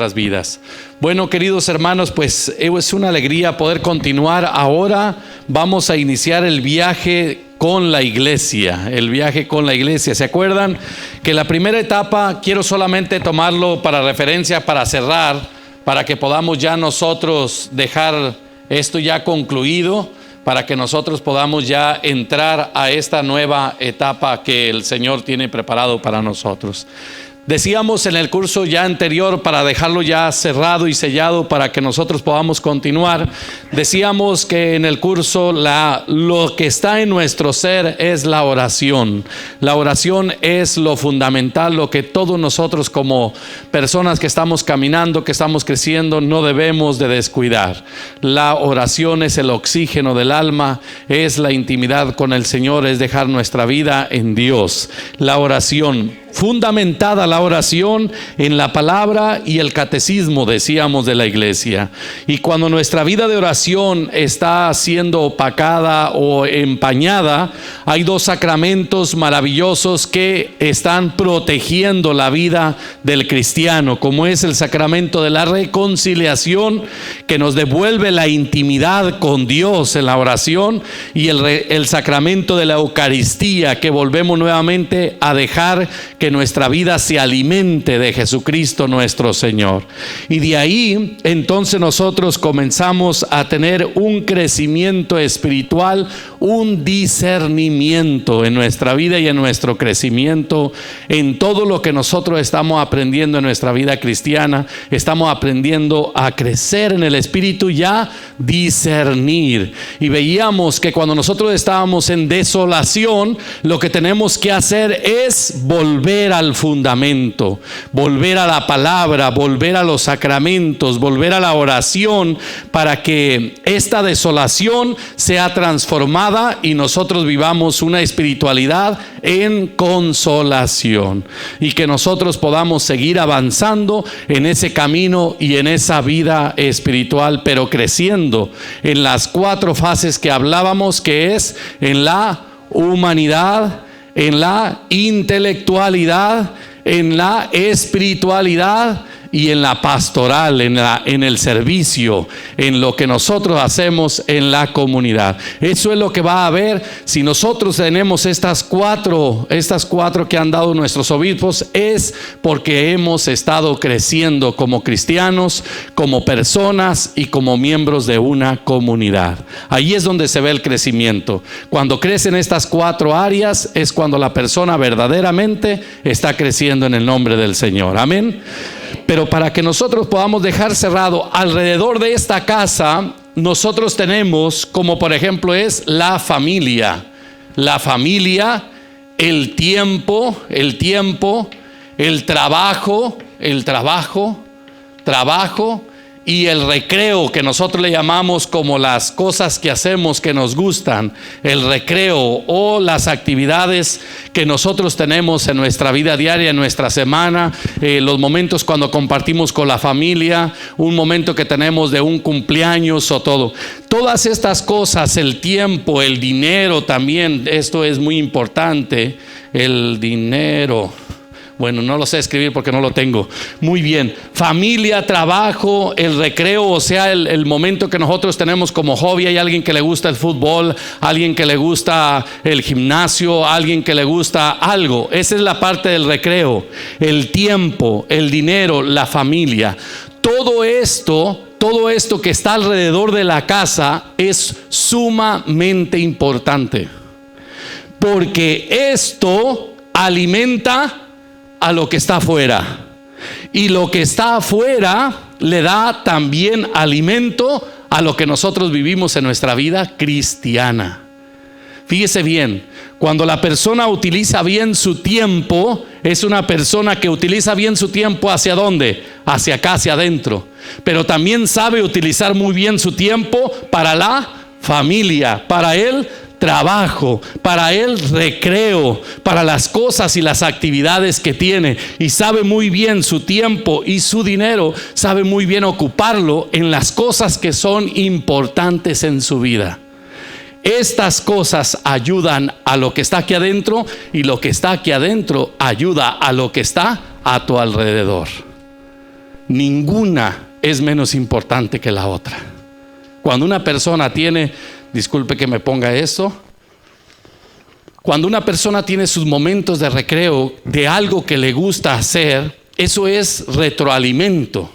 nuestras vidas. Bueno, queridos hermanos, pues es una alegría poder continuar. Ahora vamos a iniciar el viaje con la iglesia, ¿Se acuerdan que la primera etapa, quiero solamente tomarlo para referencia, para cerrar, para que podamos ya nosotros dejar esto ya concluido, para que nosotros podamos ya entrar a esta nueva etapa que el Señor tiene preparado para nosotros? Decíamos en el curso ya anterior, para dejarlo ya cerrado y sellado para que nosotros podamos continuar, decíamos que en el curso lo que está en nuestro ser es la oración. La oración es lo fundamental, lo que todos nosotros como personas que estamos caminando, que estamos creciendo, no debemos de descuidar. La oración es el oxígeno del alma, es la intimidad con el Señor, es dejar nuestra vida en Dios. La oración, fundamentada la oración en la palabra y el catecismo, decíamos, de la iglesia. Y cuando nuestra vida de oración está siendo opacada o empañada, hay dos sacramentos maravillosos que están protegiendo la vida del cristiano, como es el sacramento de la reconciliación, que nos devuelve la intimidad con Dios en la oración, y el sacramento de la Eucaristía, que volvemos nuevamente a dejar que nuestra vida se alimente de Jesucristo nuestro Señor. Y de ahí entonces nosotros comenzamos a tener un crecimiento espiritual, un discernimiento en nuestra vida y en nuestro crecimiento, en todo lo que nosotros estamos aprendiendo en nuestra vida cristiana. Estamos aprendiendo a crecer en el espíritu y a discernir. Y veíamos que cuando nosotros estábamos en desolación, lo que tenemos que hacer es volver al fundamento, volver a la palabra, volver a los sacramentos, volver a la oración, para que esta desolación sea transformada y nosotros vivamos una espiritualidad en consolación, y que nosotros podamos seguir avanzando en ese camino y en esa vida espiritual, pero creciendo en las 4 fases que hablábamos, que es en la humanidad, en la intelectualidad, en la espiritualidad y en la pastoral, en el servicio, en lo que nosotros hacemos en la comunidad. Eso es lo que va a haber si nosotros tenemos estas cuatro que han dado nuestros obispos. Es porque hemos estado creciendo como cristianos, como personas y como miembros de una comunidad. Ahí es donde se ve el crecimiento. Cuando crecen estas 4 áreas es cuando la persona verdaderamente está creciendo en el nombre del Señor. Amén. Pero para que nosotros podamos dejar cerrado alrededor de esta casa, nosotros tenemos, como por ejemplo es la familia, el tiempo, el trabajo y el recreo, que nosotros le llamamos como las cosas que hacemos que nos gustan, el recreo o las actividades que nosotros tenemos en nuestra vida diaria, en nuestra semana, los momentos cuando compartimos con la familia, un momento que tenemos de un cumpleaños o todo. Todas estas cosas, el tiempo, el dinero también, esto es muy importante, el dinero. Bueno, no lo sé escribir porque no lo tengo. Muy bien. Familia, trabajo, el recreo, o sea, el momento que nosotros tenemos como hobby. Hay alguien que le gusta el fútbol, alguien que le gusta el gimnasio, alguien que le gusta algo. Esa es la parte del recreo. El tiempo, el dinero, la familia. Todo esto que está alrededor de la casa es sumamente importante, porque esto alimenta a lo que está afuera, y lo que está afuera le da también alimento a lo que nosotros vivimos en nuestra vida cristiana. Fíjese bien, cuando la persona utiliza bien su tiempo, es una persona que utiliza bien su tiempo. ¿Hacia dónde? Hacia acá, hacia adentro. Pero también sabe utilizar muy bien su tiempo para la familia, para el trabajo, para el recreo, para las cosas y las actividades que tiene, y sabe muy bien su tiempo y su dinero, sabe muy bien ocuparlo en las cosas que son importantes en su vida. Estas cosas ayudan a lo que está aquí adentro, y lo que está aquí adentro ayuda a lo que está a tu alrededor. ninguna es menos importante que la otra. Cuando una persona tiene, disculpe que me ponga esto, cuando una persona tiene sus momentos de recreo de algo que le gusta hacer, eso es retroalimento.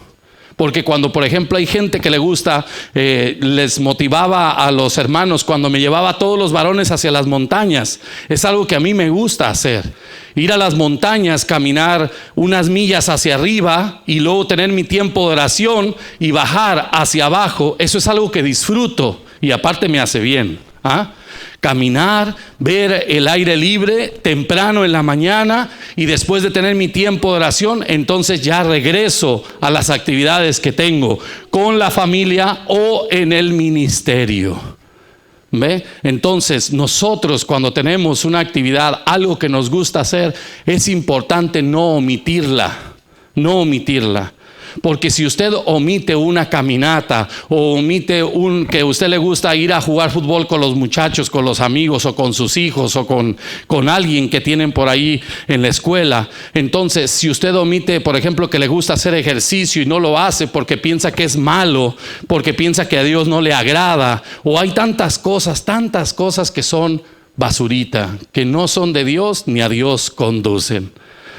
Porque cuando, por ejemplo, hay gente que le gusta, les motivaba a los hermanos cuando me llevaba a todos los varones hacia las montañas. Es algo que a mí me gusta hacer. Ir a las montañas, caminar unas millas hacia arriba y luego tener mi tiempo de oración y bajar hacia abajo. Eso es algo que disfruto y aparte me hace bien. Caminar, ver el aire libre temprano en la mañana y después de tener mi tiempo de oración, entonces ya regreso a las actividades que tengo con la familia o en el ministerio. ¿Ve? Entonces nosotros cuando tenemos una actividad, algo que nos gusta hacer, es importante no omitirla. Porque si usted omite una caminata o omite que a usted le gusta ir a jugar fútbol con los muchachos, con los amigos o con sus hijos o con alguien que tienen por ahí en la escuela, entonces si usted omite, por ejemplo, que le gusta hacer ejercicio y no lo hace porque piensa que es malo, porque piensa que a Dios no le agrada, o hay tantas cosas que son basurita, que no son de Dios ni a Dios conducen.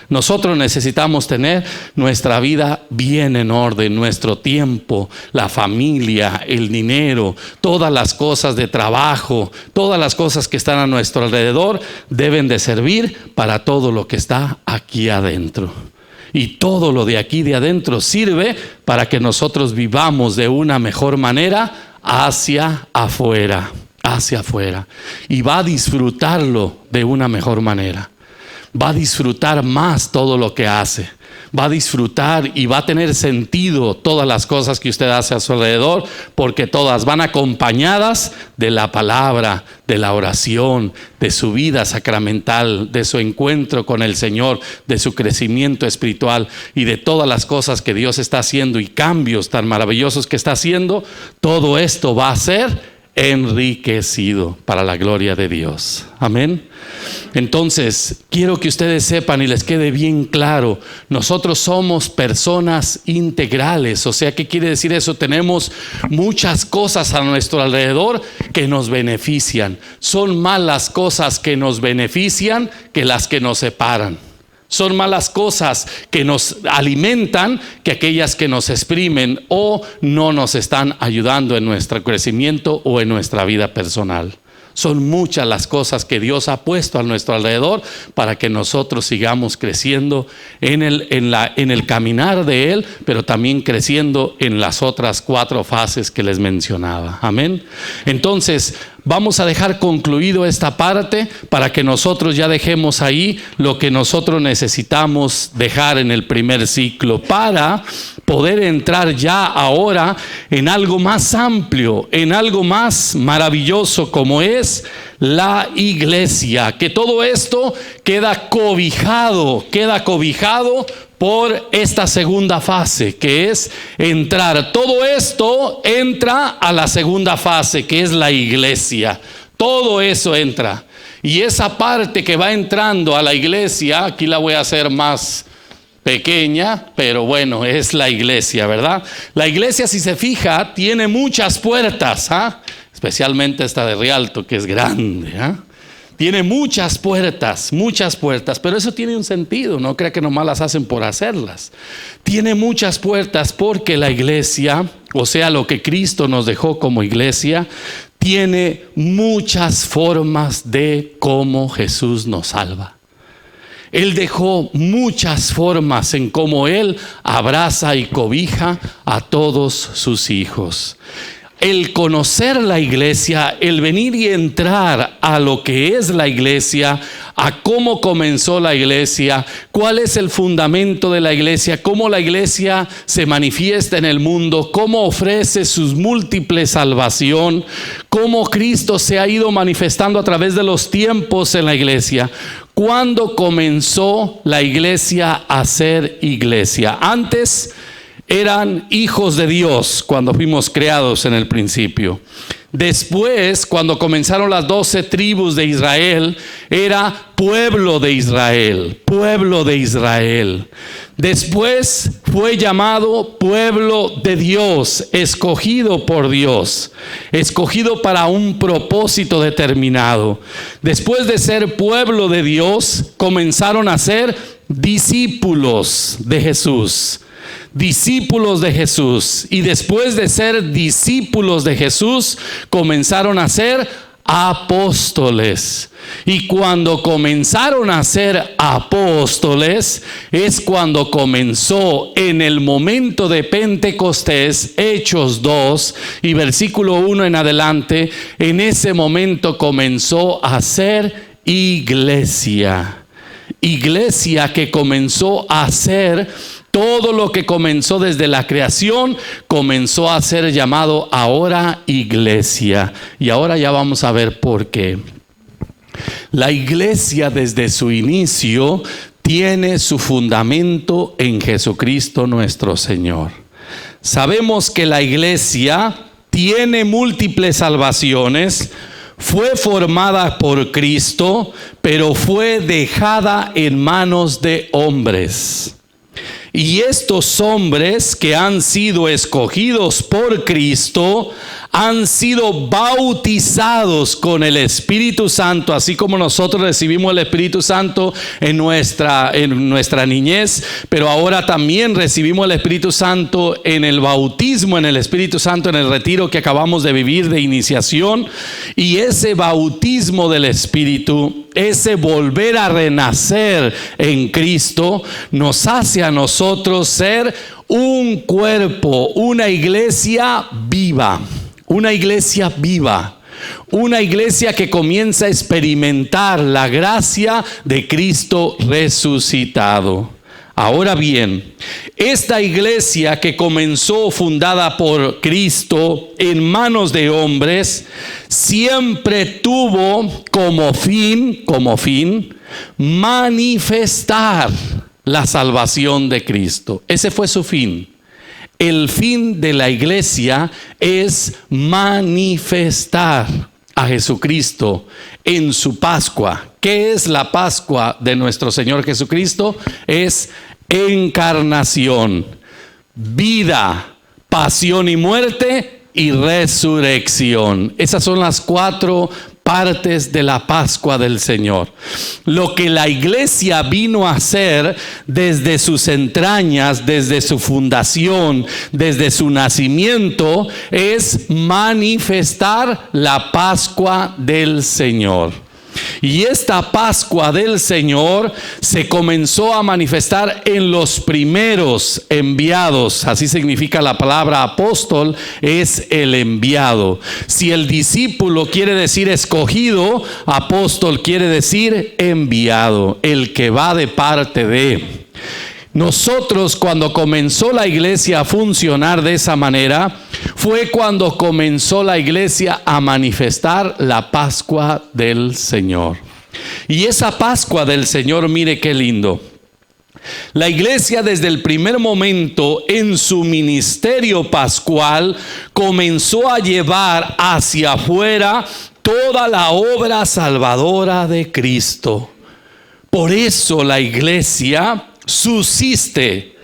Nosotros necesitamos tener nuestra vida bien en orden, nuestro tiempo, la familia, el dinero, todas las cosas de trabajo, todas las cosas que están a nuestro alrededor deben de servir para todo lo que está aquí adentro. Y todo lo de aquí de adentro sirve para que nosotros vivamos de una mejor manera hacia afuera. Y va a disfrutarlo de una mejor manera. Va a disfrutar más todo lo que hace. Va a disfrutar y va a tener sentido todas las cosas que usted hace a su alrededor, porque todas van acompañadas de la palabra, de la oración, de su vida sacramental, de su encuentro con el Señor, de su crecimiento espiritual y de todas las cosas que Dios está haciendo y cambios tan maravillosos que está haciendo. Todo esto va a ser enriquecido para la gloria de Dios. Amén. Entonces, quiero que ustedes sepan y les quede bien claro, nosotros somos personas integrales. O sea, ¿qué quiere decir eso? Tenemos muchas cosas a nuestro alrededor que nos benefician. Son más las cosas que nos benefician que las que nos separan. Son malas cosas que nos alimentan que aquellas que nos exprimen o no nos están ayudando en nuestro crecimiento o en nuestra vida personal. Son muchas las cosas que Dios ha puesto a nuestro alrededor para que nosotros sigamos creciendo en el caminar de Él, pero también creciendo en las otras 4 fases que les mencionaba. Amén. Entonces, vamos a dejar concluido esta parte para que nosotros ya dejemos ahí lo que nosotros necesitamos dejar en el primer ciclo para poder entrar ya ahora en algo más amplio, en algo más maravilloso como es la iglesia. Que todo esto queda cobijado por esta segunda fase, que es entrar. Todo esto entra a la segunda fase, que es la iglesia. Todo eso entra. Y esa parte que va entrando a la iglesia, aquí la voy a hacer más pequeña, pero bueno, es la iglesia, ¿verdad? La iglesia, si se fija, tiene muchas puertas, especialmente esta de Rialto, que es grande, Tiene muchas puertas, pero eso tiene un sentido, no crea que nomás las hacen por hacerlas. Tiene muchas puertas porque la iglesia, o sea, lo que Cristo nos dejó como iglesia, tiene muchas formas de cómo Jesús nos salva. Él dejó muchas formas en cómo Él abraza y cobija a todos sus hijos. El conocer la iglesia, el venir y entrar a lo que es la iglesia, a cómo comenzó la iglesia, cuál es el fundamento de la iglesia, cómo la iglesia se manifiesta en el mundo, cómo ofrece sus múltiples salvación, cómo Cristo se ha ido manifestando a través de los tiempos en la iglesia. ¿Cuándo comenzó la iglesia a ser iglesia? Antes eran hijos de Dios cuando fuimos creados en el principio. Después, cuando comenzaron las 12 tribus de Israel, era pueblo de Israel, pueblo de Israel. Después fue llamado pueblo de Dios, escogido por Dios, escogido para un propósito determinado. Después de ser pueblo de Dios, comenzaron a ser discípulos de Jesús. Discípulos de Jesús. Y después de ser discípulos de Jesús, comenzaron a ser apóstoles. Y cuando comenzaron a ser apóstoles, es cuando comenzó en el momento de Pentecostés, Hechos 2 y versículo 1 en adelante. En ese momento comenzó a ser iglesia. Iglesia que comenzó a ser todo lo que comenzó desde la creación, comenzó a ser llamado ahora iglesia. Y ahora ya vamos a ver por qué. La iglesia desde su inicio tiene su fundamento en Jesucristo nuestro Señor. Sabemos que la iglesia tiene múltiples salvaciones. Fue formada por Cristo, pero fue dejada en manos de hombres. Y estos hombres que han sido escogidos por Cristo han sido bautizados con el Espíritu Santo, así como nosotros recibimos el Espíritu Santo en nuestra niñez, pero ahora también recibimos el Espíritu Santo en el bautismo en el Espíritu Santo, en el retiro que acabamos de vivir de iniciación. Y ese bautismo del Espíritu, ese volver a renacer en Cristo, nos hace a nosotros ser un cuerpo, una iglesia viva. Una iglesia viva, una iglesia que comienza a experimentar la gracia de Cristo resucitado. Ahora bien, esta iglesia que comenzó fundada por Cristo en manos de hombres, siempre tuvo como fin, manifestar la salvación de Cristo. Ese fue su fin. El fin de la iglesia es manifestar a Jesucristo en su Pascua. ¿Qué es la Pascua de nuestro Señor Jesucristo? Es encarnación, vida, pasión y muerte y resurrección. Esas son las 4 partes de la Pascua del Señor. Lo que la iglesia vino a hacer desde sus entrañas, desde su fundación, desde su nacimiento, es manifestar la Pascua del Señor. Y esta Pascua del Señor se comenzó a manifestar en los primeros enviados. Así significa la palabra apóstol, es el enviado. Si el discípulo quiere decir escogido, apóstol quiere decir enviado, el que va de parte de. Nosotros, cuando comenzó la iglesia a funcionar de esa manera, fue cuando comenzó la iglesia a manifestar la Pascua del Señor. Y esa Pascua del Señor, mire qué lindo. La iglesia desde el primer momento en su ministerio pascual comenzó a llevar hacia afuera toda la obra salvadora de Cristo. Por eso la iglesia subsiste.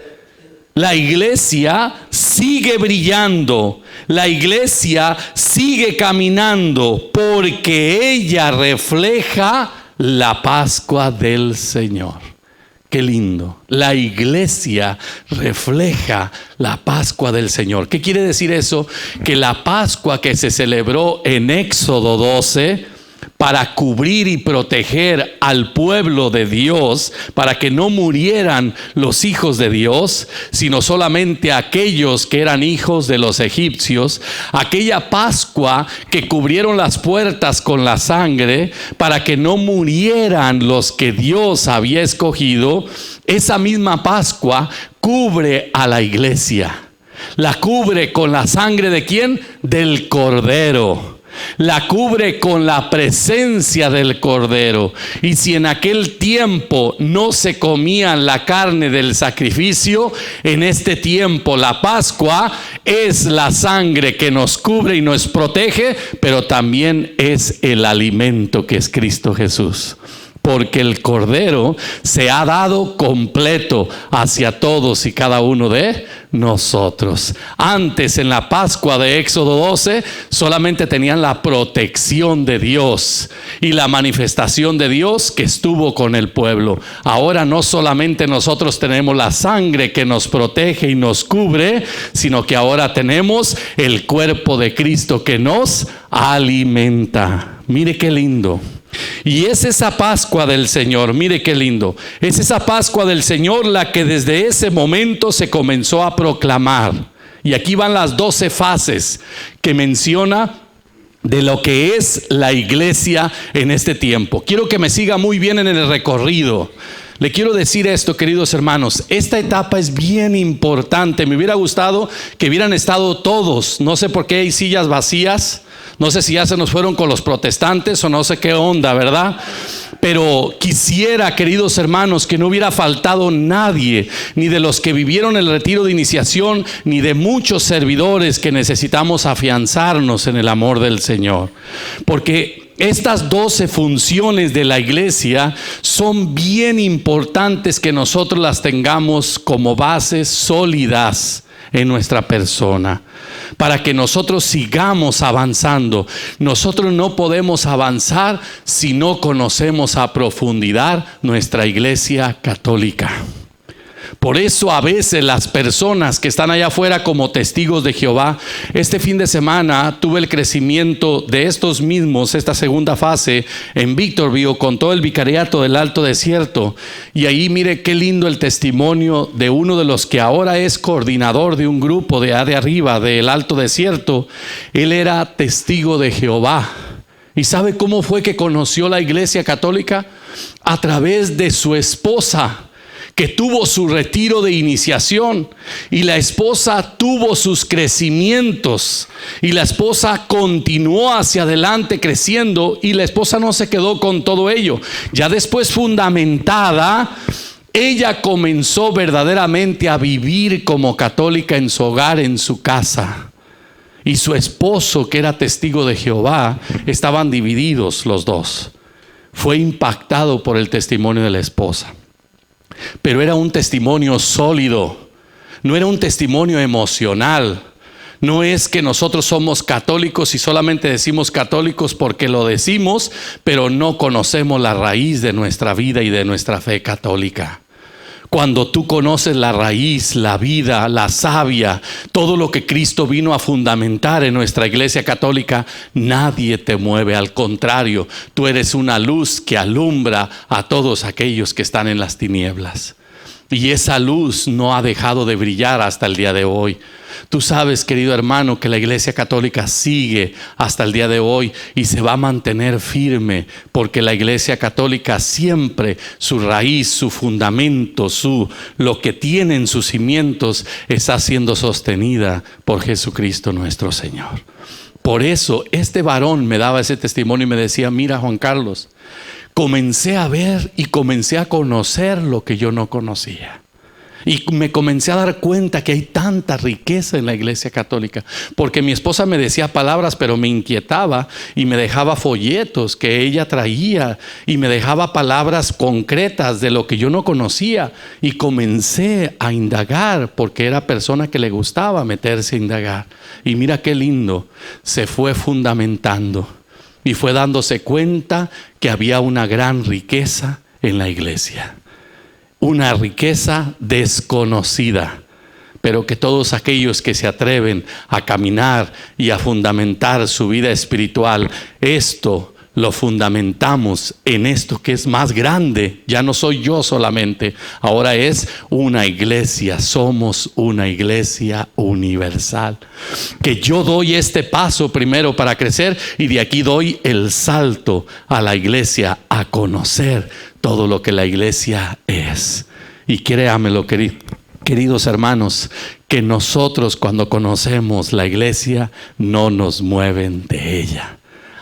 La iglesia sigue brillando. La iglesia sigue caminando porque ella refleja la Pascua del Señor. Qué lindo. La iglesia refleja la Pascua del Señor. ¿Qué quiere decir eso? Que la Pascua que se celebró en Éxodo 12 para cubrir y proteger al pueblo de Dios, para que no murieran los hijos de Dios, sino solamente aquellos que eran hijos de los egipcios. Aquella Pascua que cubrieron las puertas con la sangre, para que no murieran los que Dios había escogido. Esa misma Pascua cubre a la iglesia. La cubre con la sangre ¿de quién? Del Cordero. la cubre con la presencia del Cordero. Y si en aquel tiempo no se comían la carne del sacrificio, en este tiempo la Pascua es la sangre que nos cubre y nos protege, pero también es el alimento que es Cristo Jesús. Porque el Cordero se ha dado completo hacia todos y cada uno de nosotros. Antes, en la Pascua de Éxodo 12, solamente tenían la protección de Dios y la manifestación de Dios que estuvo con el pueblo. Ahora no solamente nosotros tenemos la sangre que nos protege y nos cubre, sino que ahora tenemos el cuerpo de Cristo que nos alimenta. Mire qué lindo. Y es esa Pascua del Señor, mire qué lindo, es esa Pascua del Señor la que desde ese momento se comenzó a proclamar. Y aquí van las 12 fases que menciona de lo que es la iglesia en este tiempo. Quiero que me siga muy bien en el recorrido. Le quiero decir esto, queridos hermanos, esta etapa es bien importante. Me hubiera gustado que hubieran estado todos. No sé por qué hay sillas vacías. No sé si ya se nos fueron con los protestantes o no sé qué onda, ¿verdad? Pero quisiera, queridos hermanos, que no hubiera faltado nadie, ni de los que vivieron el retiro de iniciación, ni de muchos servidores que necesitamos afianzarnos en el amor del Señor. Porque estas 12 funciones de la iglesia son bien importantes que nosotros las tengamos como bases sólidas en nuestra persona, para que nosotros sigamos avanzando. Nosotros no podemos avanzar si no conocemos a profundidad nuestra iglesia católica. Por eso a veces las personas que están allá afuera como testigos de Jehová, este fin de semana tuve el crecimiento de estos mismos, esta segunda fase en Victorville con todo el vicariato del Alto Desierto. Y ahí mire qué lindo el testimonio de uno de los que ahora es coordinador de un grupo de arriba del Alto Desierto. Él era testigo de Jehová. ¿Y sabe cómo fue que conoció la iglesia católica? A través de su esposa, que tuvo su retiro de iniciación, y la esposa tuvo sus crecimientos, y la esposa continuó hacia adelante creciendo, y la esposa no se quedó con todo ello. Ya después, fundamentada, ella comenzó verdaderamente a vivir como católica en su hogar, en su casa. Y su esposo, que era testigo de Jehová, estaban divididos los dos. Fue impactado por el testimonio de la esposa. Pero era un testimonio sólido, no era un testimonio emocional. No es que nosotros somos católicos y solamente decimos católicos porque lo decimos, pero no conocemos la raíz de nuestra vida y de nuestra fe católica. Cuando tú conoces la raíz, la vida, la savia, todo lo que Cristo vino a fundamentar en nuestra iglesia católica, nadie te mueve. Al contrario, tú eres una luz que alumbra a todos aquellos que están en las tinieblas. Y esa luz no ha dejado de brillar hasta el día de hoy. Tú sabes, querido hermano, que la iglesia católica sigue hasta el día de hoy y se va a mantener firme, porque la iglesia católica siempre, su raíz, su fundamento, lo que tiene en sus cimientos, está siendo sostenida por Jesucristo nuestro Señor. Por eso este varón me daba ese testimonio y me decía: mira, Juan Carlos, comencé a ver y comencé a conocer lo que yo no conocía. Y me comencé a dar cuenta que hay tanta riqueza en la iglesia católica. Porque mi esposa me decía palabras, pero me inquietaba y me dejaba folletos que ella traía y me dejaba palabras concretas de lo que yo no conocía. Y comencé a indagar, porque era persona que le gustaba meterse a indagar. Y mira qué lindo, se fue fundamentando y fue dándose cuenta que había una gran riqueza en la iglesia. Una riqueza desconocida, pero que todos aquellos que se atreven a caminar y a fundamentar su vida espiritual, esto lo fundamentamos en esto que es más grande. Ya no soy yo solamente, ahora es una iglesia. Somos una iglesia universal. Que yo doy este paso primero para crecer, y de aquí doy el salto a la iglesia, a conocer todo lo que la iglesia es. Y créamelo, queridos hermanos, que nosotros cuando conocemos la iglesia no nos mueven de ella.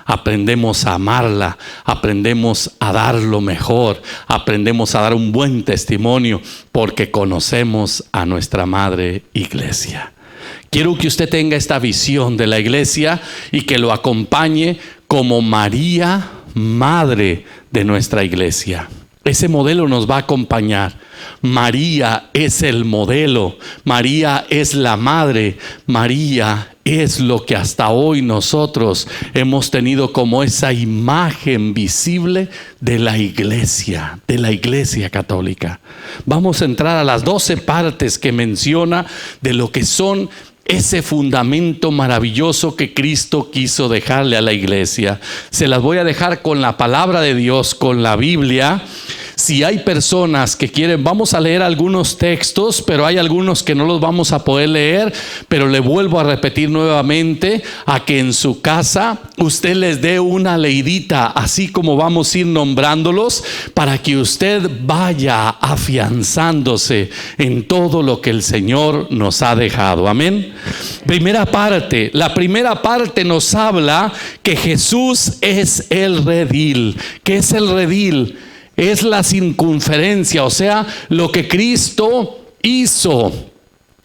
aprendemos a amarla, aprendemos a dar lo mejor, aprendemos a dar un buen testimonio porque conocemos a nuestra madre iglesia. Quiero que usted tenga esta visión de la iglesia y que lo acompañe como María, madre de nuestra iglesia. Ese modelo nos va a acompañar. María es el modelo, María es la madre, María es lo que hasta hoy nosotros hemos tenido como esa imagen visible de la iglesia católica. Vamos a entrar a las 12 partes que menciona de lo que son ese fundamento maravilloso que Cristo quiso dejarle a la iglesia. Se las voy a dejar con la palabra de Dios, con la Biblia. Si hay personas que quieren, vamos a leer algunos textos, pero hay algunos que no los vamos a poder leer, pero le vuelvo a repetir nuevamente a que en su casa usted les dé una leidita, así como vamos a ir nombrándolos, para que usted vaya afianzándose en todo lo que el Señor nos ha dejado. Amén. La primera parte nos habla que Jesús es el redil. ¿Qué es el redil? Es la circunferencia, o sea, lo que Cristo hizo.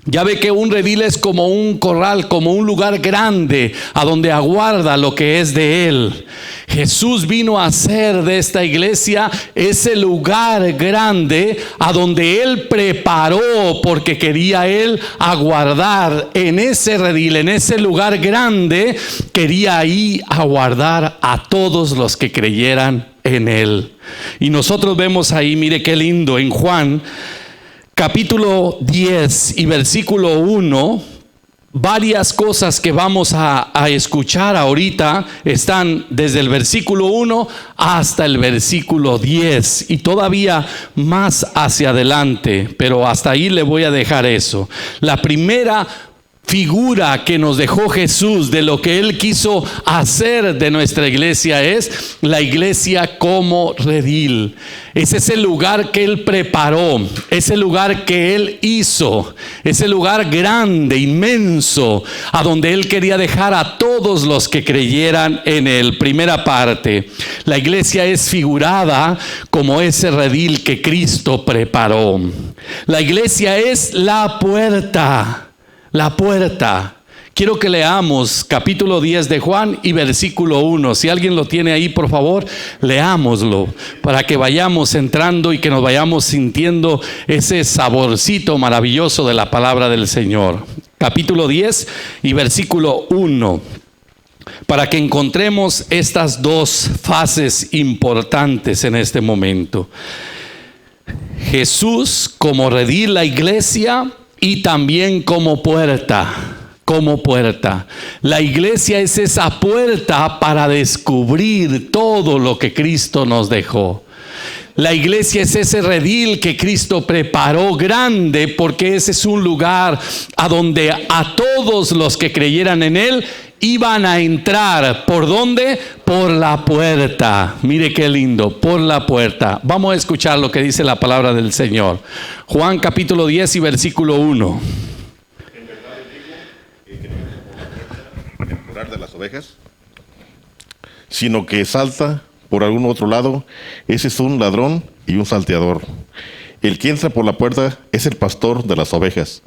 Ya ve que un redil es como un corral, como un lugar grande a donde aguarda lo que es de Él. Jesús vino a hacer de esta iglesia ese lugar grande a donde Él preparó, porque quería Él aguardar en ese redil, en ese lugar grande, quería ahí aguardar a todos los que creyeran en Él. Y nosotros vemos ahí, mire qué lindo, en Juan capítulo 10 y versículo 1, varias cosas que vamos a escuchar ahorita están desde el versículo 1 hasta el versículo 10 y todavía más hacia adelante, pero hasta ahí le voy a dejar eso. La primera figura que nos dejó Jesús de lo que Él quiso hacer de nuestra iglesia es la iglesia como redil. Es ese lugar que Él preparó, ese lugar que Él hizo, ese lugar grande, inmenso, a donde Él quería dejar a todos los que creyeran en Él. Primera parte, la iglesia es figurada como ese redil que Cristo preparó. La iglesia es la puerta. La puerta. Quiero que leamos capítulo 10 de Juan y versículo 1. Si alguien lo tiene ahí, por favor, leámoslo para que vayamos entrando y que nos vayamos sintiendo ese saborcito maravilloso de la palabra del Señor. Capítulo 10 y versículo 1. Para que encontremos estas dos fases importantes en este momento. Jesús como redil, la iglesia, y también como puerta, como puerta. La iglesia es esa puerta para descubrir todo lo que Cristo nos dejó. La iglesia es ese redil que Cristo preparó grande, porque ese es un lugar a donde a todos los que creyeran en Él iban a entrar. ¿Por dónde? Por la puerta. Mire qué lindo, por la puerta. Vamos a escuchar lo que dice la palabra del Señor. Juan capítulo 10 y versículo 1. En verdad les digo que no viene por el lugar de las ovejas, sino que salta por algún otro lado. Ese es un ladrón y un salteador. El que entra por la puerta es el pastor de las ovejas.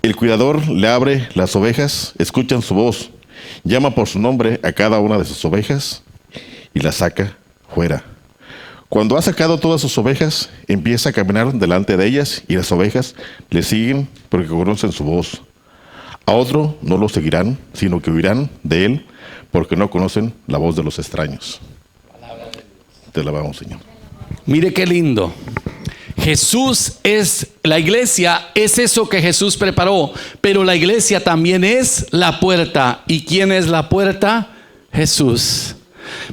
El cuidador le abre las ovejas, escuchan su voz, llama por su nombre a cada una de sus ovejas y las saca fuera. Cuando ha sacado todas sus ovejas, empieza a caminar delante de ellas y las ovejas le siguen porque conocen su voz. A otro no lo seguirán, sino que huirán de él porque no conocen la voz de los extraños. Te alabamos, Señor. Mire qué lindo. Jesús es, la iglesia es eso que Jesús preparó, pero la iglesia también es la puerta. ¿Y quién es la puerta? Jesús.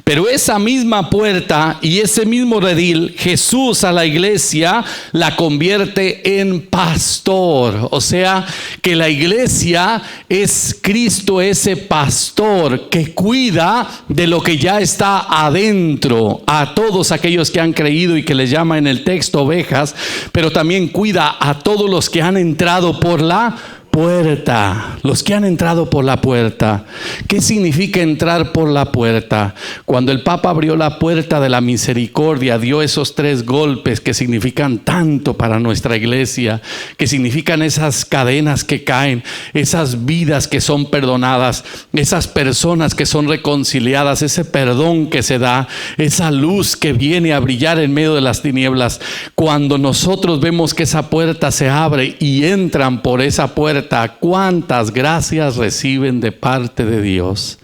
Pero esa misma puerta y ese mismo redil, Jesús a la iglesia la convierte en pastor. O sea, que la iglesia es Cristo, ese pastor que cuida de lo que ya está adentro, a todos aquellos que han creído y que les llama en el texto ovejas, pero también cuida a todos los que han entrado por la puerta, los que han entrado por la puerta. ¿Qué significa entrar por la puerta? Cuando el Papa abrió la puerta de la misericordia, dio esos 3 golpes que significan tanto para nuestra iglesia, que significan esas cadenas que caen, esas vidas que son perdonadas, esas personas que son reconciliadas, ese perdón que se da, esa luz que viene a brillar en medio de las tinieblas. Cuando nosotros vemos que esa puerta se abre y entran por esa puerta, ¿cuántas gracias reciben de parte de Dios?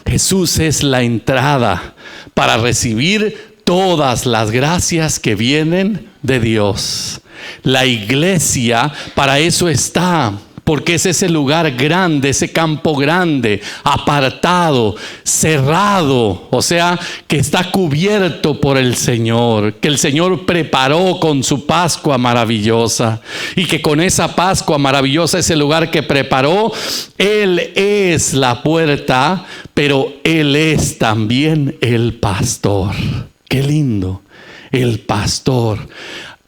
Jesús es la entrada para recibir todas las gracias que vienen de Dios. La iglesia para eso está, porque es ese lugar grande, ese campo grande, apartado, cerrado, o sea, que está cubierto por el Señor, que el Señor preparó con su Pascua maravillosa, y que con esa Pascua maravillosa, ese lugar que preparó, Él es la puerta, pero Él es también el pastor. ¡Qué lindo! El pastor.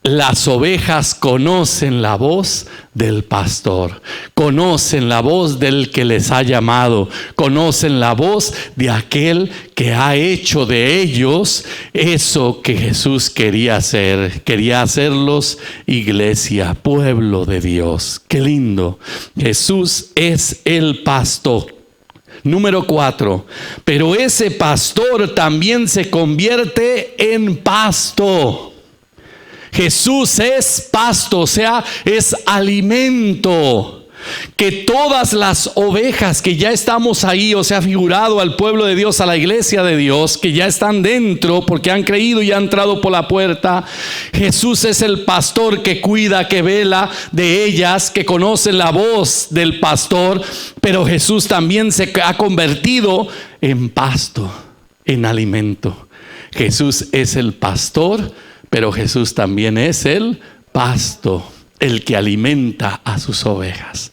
Las ovejas conocen la voz del pastor, conocen la voz del que les ha llamado, conocen la voz de aquel que ha hecho de ellos eso que Jesús quería hacer. Quería hacerlos iglesia, pueblo de Dios. ¡Qué lindo! Jesús es el pastor. Número 4, pero ese pastor también se convierte en pasto. Jesús es pasto, o sea, es alimento. Que todas las ovejas que ya estamos ahí, o sea, figurado al pueblo de Dios, a la iglesia de Dios, que ya están dentro porque han creído y han entrado por la puerta, Jesús es el pastor que cuida, que vela de ellas, que conoce la voz del pastor, pero Jesús también se ha convertido en pasto, en alimento. Jesús es el pastor, pero Jesús también es el pasto, el que alimenta a sus ovejas.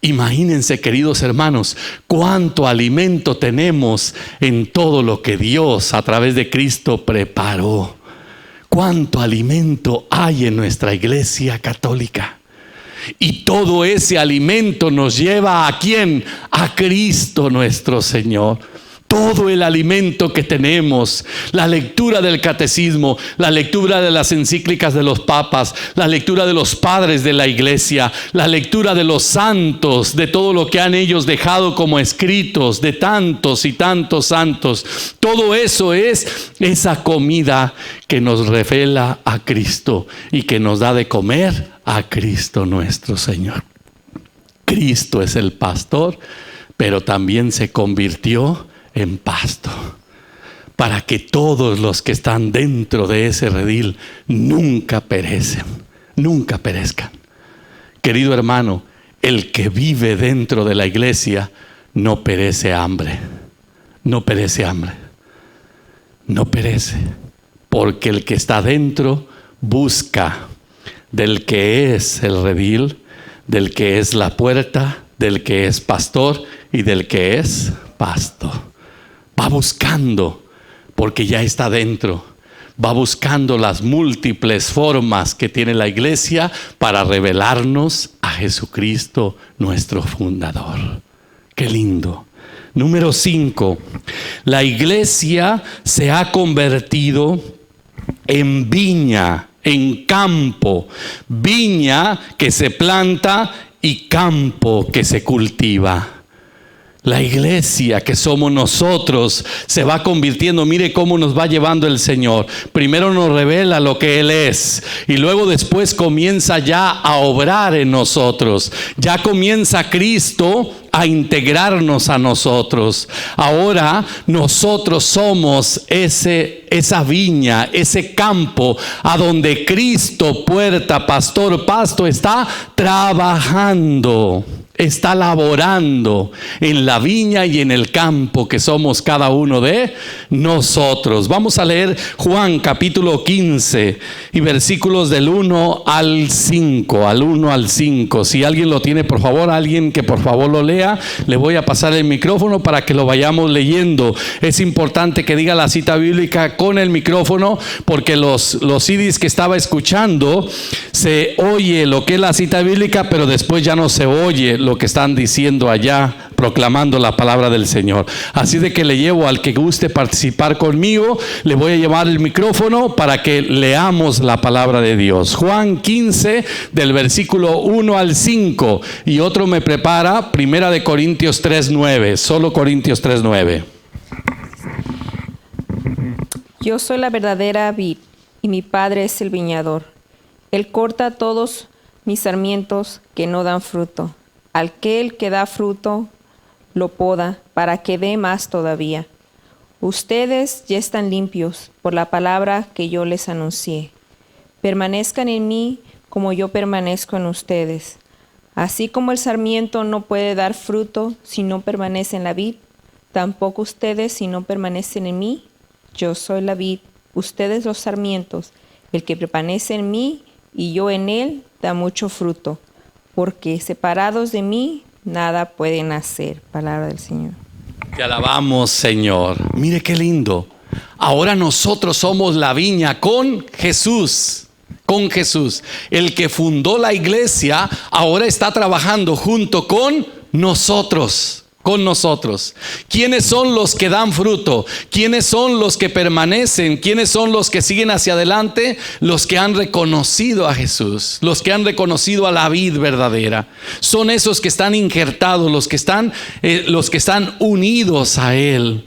Imagínense, queridos hermanos, cuánto alimento tenemos en todo lo que Dios a través de Cristo preparó. Cuánto alimento hay en nuestra iglesia católica. Y todo ese alimento nos lleva ¿a quién? A Cristo nuestro Señor. Todo el alimento que tenemos, la lectura del catecismo, la lectura de las encíclicas de los papas, la lectura de los padres de la iglesia, la lectura de los santos, de todo lo que han ellos dejado como escritos, de tantos y tantos santos. Todo eso es esa comida que nos revela a Cristo y que nos da de comer a Cristo nuestro Señor. Cristo es el pastor, pero también se convirtió en pasto, para que todos los que están dentro de ese redil nunca perezcan. Querido hermano, el que vive dentro de la iglesia no perece hambre, no perece, porque el que está dentro busca del que es el redil, del que es la puerta, del que es pastor y del que es pasto. Va buscando, porque ya está dentro. Va buscando las múltiples formas que tiene la iglesia para revelarnos a Jesucristo, nuestro fundador. ¡Qué lindo! Número 5. La iglesia se ha convertido en viña, en campo. Viña que se planta y campo que se cultiva. La iglesia que somos nosotros se va convirtiendo. Mire cómo nos va llevando el Señor. Primero nos revela lo que Él es, y luego después comienza ya a obrar en nosotros. Ya comienza Cristo a integrarnos a nosotros. Ahora nosotros somos esa viña, ese campo a donde Cristo, puerta, pastor, pasto, está trabajando. está laborando en la viña y en el campo que somos cada uno de nosotros. Vamos a leer Juan capítulo 15 y versículos del 1 al 5, al 1 al 5. Si alguien lo tiene, por favor, alguien que por favor lo lea, le voy a pasar el micrófono para que lo vayamos leyendo. Es importante que diga la cita bíblica con el micrófono, porque los CDs que estaba escuchando, se oye lo que es la cita bíblica, pero después ya no se oye lo que están diciendo allá, proclamando la palabra del Señor. Así de que le llevo al que guste participar conmigo, le voy a llevar el micrófono para que leamos la palabra de Dios. Juan 15 del versículo 1 al 5, y otro me prepara 1 Corintios 3:9, solo Corintios 3:9. Yo soy la verdadera vid y mi Padre es el viñador. Él corta todos mis sarmientos que no dan fruto. Aquel que da fruto lo poda para que dé más todavía. Ustedes ya están limpios por la palabra que yo les anuncié. Permanezcan en mí como yo permanezco en ustedes. Así como el sarmiento no puede dar fruto si no permanece en la vid, tampoco ustedes si no permanecen en mí. Yo soy la vid, ustedes los sarmientos. El que permanece en mí y yo en él da mucho fruto, porque separados de mí nada pueden hacer. Palabra del Señor. Te alabamos, Señor. Mire qué lindo. Ahora nosotros somos la viña con Jesús. Con Jesús. El que fundó la iglesia ahora está trabajando junto con nosotros. Con nosotros. ¿Quiénes son los que dan fruto? ¿Quiénes son los que permanecen? ¿Quiénes son los que siguen hacia adelante? Los que han reconocido a Jesús, los que han reconocido a la vid verdadera. Son esos que están injertados, los que están unidos a Él.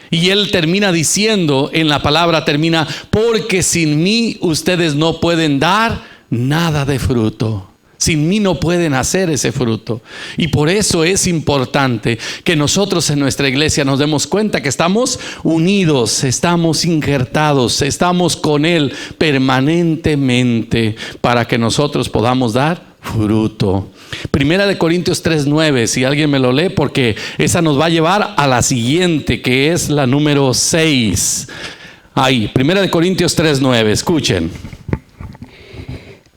Y Él termina diciendo, en la palabra termina, porque sin mí ustedes no pueden dar nada de fruto. Sin mí no pueden hacer ese fruto. Y por eso es importante que nosotros en nuestra iglesia nos demos cuenta que estamos unidos, estamos injertados, estamos con Él permanentemente para que nosotros podamos dar fruto. 1 Corintios 3:9, si alguien me lo lee, porque esa nos va a llevar a la siguiente, que es la número 6. Ahí, 1 Corintios 3:9, escuchen.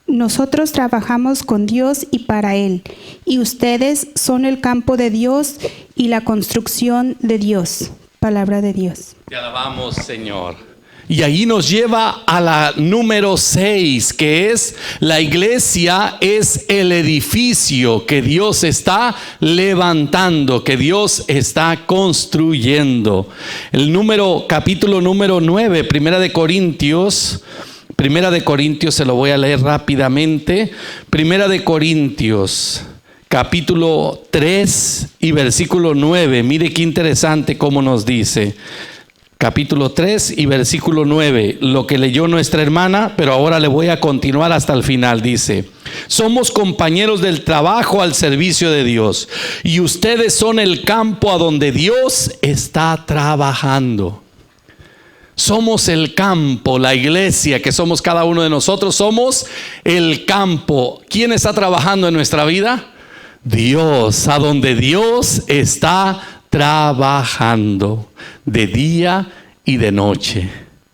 Nosotros trabajamos con Dios y para Él, y ustedes son el campo de Dios y la construcción de Dios. Palabra de Dios. Te alabamos, Señor. Y ahí nos lleva a la número 6, que es: la iglesia es el edificio que Dios está levantando, que Dios está construyendo. Capítulo número 9, Primera de Corintios se lo voy a leer rápidamente. Primera de Corintios, capítulo 3 y versículo 9. Mire qué interesante cómo nos dice. Capítulo 3 y versículo 9. Lo que leyó nuestra hermana, pero ahora le voy a continuar hasta el final. Dice: somos compañeros del trabajo al servicio de Dios, y ustedes son el campo a donde Dios está trabajando. Somos el campo, la iglesia que somos cada uno de nosotros, somos el campo. ¿Quién está trabajando en nuestra vida? Dios, a donde Dios está trabajando de día y de noche.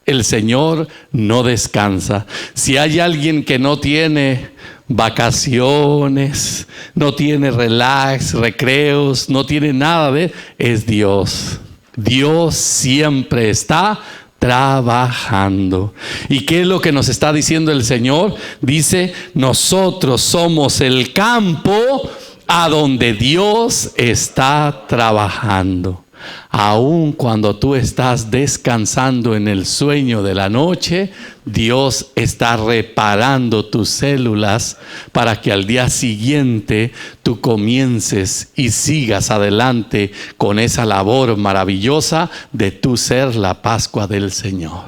El Señor no descansa. Si hay alguien que no tiene vacaciones, no tiene relax, recreos, no tiene nada es Dios. Dios siempre está trabajando. ¿Y qué es lo que nos está diciendo el Señor? Dice: nosotros somos el campo a donde Dios está trabajando. Aun cuando tú estás descansando en el sueño de la noche, Dios está reparando tus células para que al día siguiente tú comiences y sigas adelante con esa labor maravillosa de tú ser la Pascua del Señor.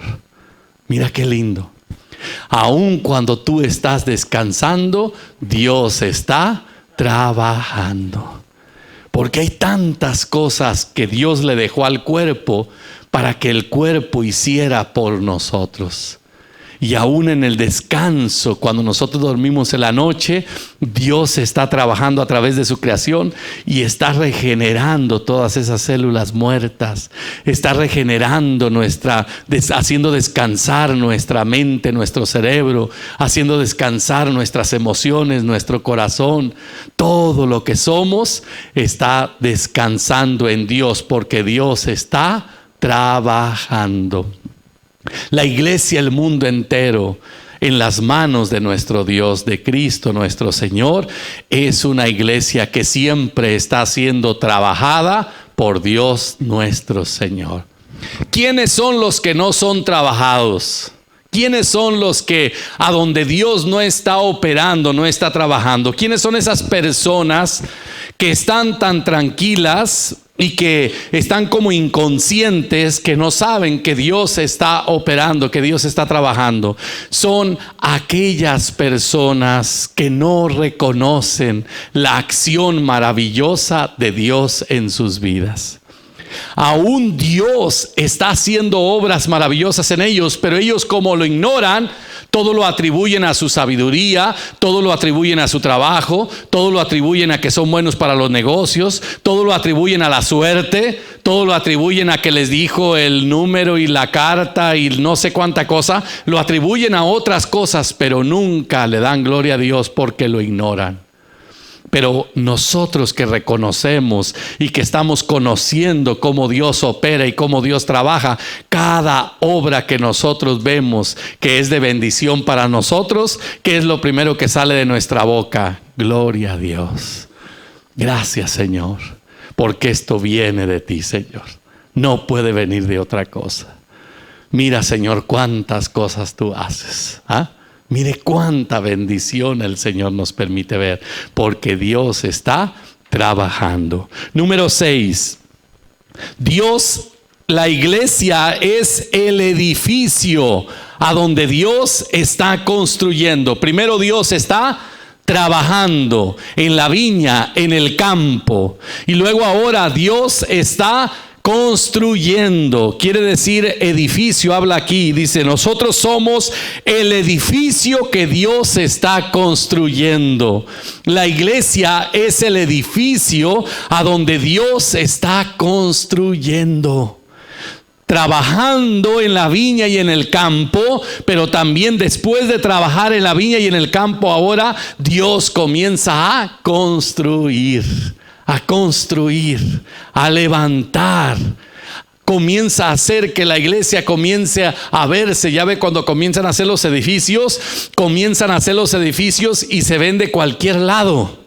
Mira qué lindo. Aun cuando tú estás descansando, Dios está trabajando. Porque hay tantas cosas que Dios le dejó al cuerpo para que el cuerpo hiciera por nosotros. Y aún en el descanso, cuando nosotros dormimos en la noche, Dios está trabajando a través de su creación y está regenerando todas esas células muertas. Está regenerando haciendo descansar nuestra mente, nuestro cerebro, haciendo descansar nuestras emociones, nuestro corazón. Todo lo que somos está descansando en Dios, porque Dios está trabajando. La iglesia, el mundo entero, en las manos de nuestro Dios, de Cristo nuestro Señor, es una iglesia que siempre está siendo trabajada por Dios nuestro Señor. ¿Quiénes son los que no son trabajados? ¿Quiénes son los que a donde Dios no está operando, no está trabajando? ¿Quiénes son esas personas que están tan tranquilas y que están como inconscientes, que no saben que Dios está operando, que Dios está trabajando? Son aquellas personas que no reconocen la acción maravillosa de Dios en sus vidas. Aún Dios está haciendo obras maravillosas en ellos, pero ellos, como lo ignoran, todo lo atribuyen a su sabiduría, todo lo atribuyen a su trabajo, todo lo atribuyen a que son buenos para los negocios, todo lo atribuyen a la suerte, todo lo atribuyen a que les dijo el número y la carta y no sé cuánta cosa. Lo atribuyen a otras cosas, pero nunca le dan gloria a Dios porque lo ignoran. Pero nosotros que reconocemos y que estamos conociendo cómo Dios opera y cómo Dios trabaja, cada obra que nosotros vemos que es de bendición para nosotros, ¿qué es lo primero que sale de nuestra boca? Gloria a Dios. Gracias, Señor, porque esto viene de ti, Señor. No puede venir de otra cosa. Mira, Señor, cuántas cosas tú haces, ¿ah? Mire cuánta bendición el Señor nos permite ver, porque Dios está trabajando. Número 6. La iglesia es el edificio a donde Dios está construyendo. Primero, Dios está trabajando en la viña, en el campo. Y luego ahora Dios está construyendo. Quiere decir edificio, habla aquí, dice: nosotros somos el edificio que Dios está construyendo. La iglesia es el edificio a donde Dios está construyendo, trabajando en la viña y en el campo. Pero también después de trabajar en la viña y en el campo, ahora Dios comienza a construir, a levantar. Comienza a hacer que la iglesia comience a verse. Ya ve, cuando comienzan a hacer los edificios, y se ven de cualquier lado.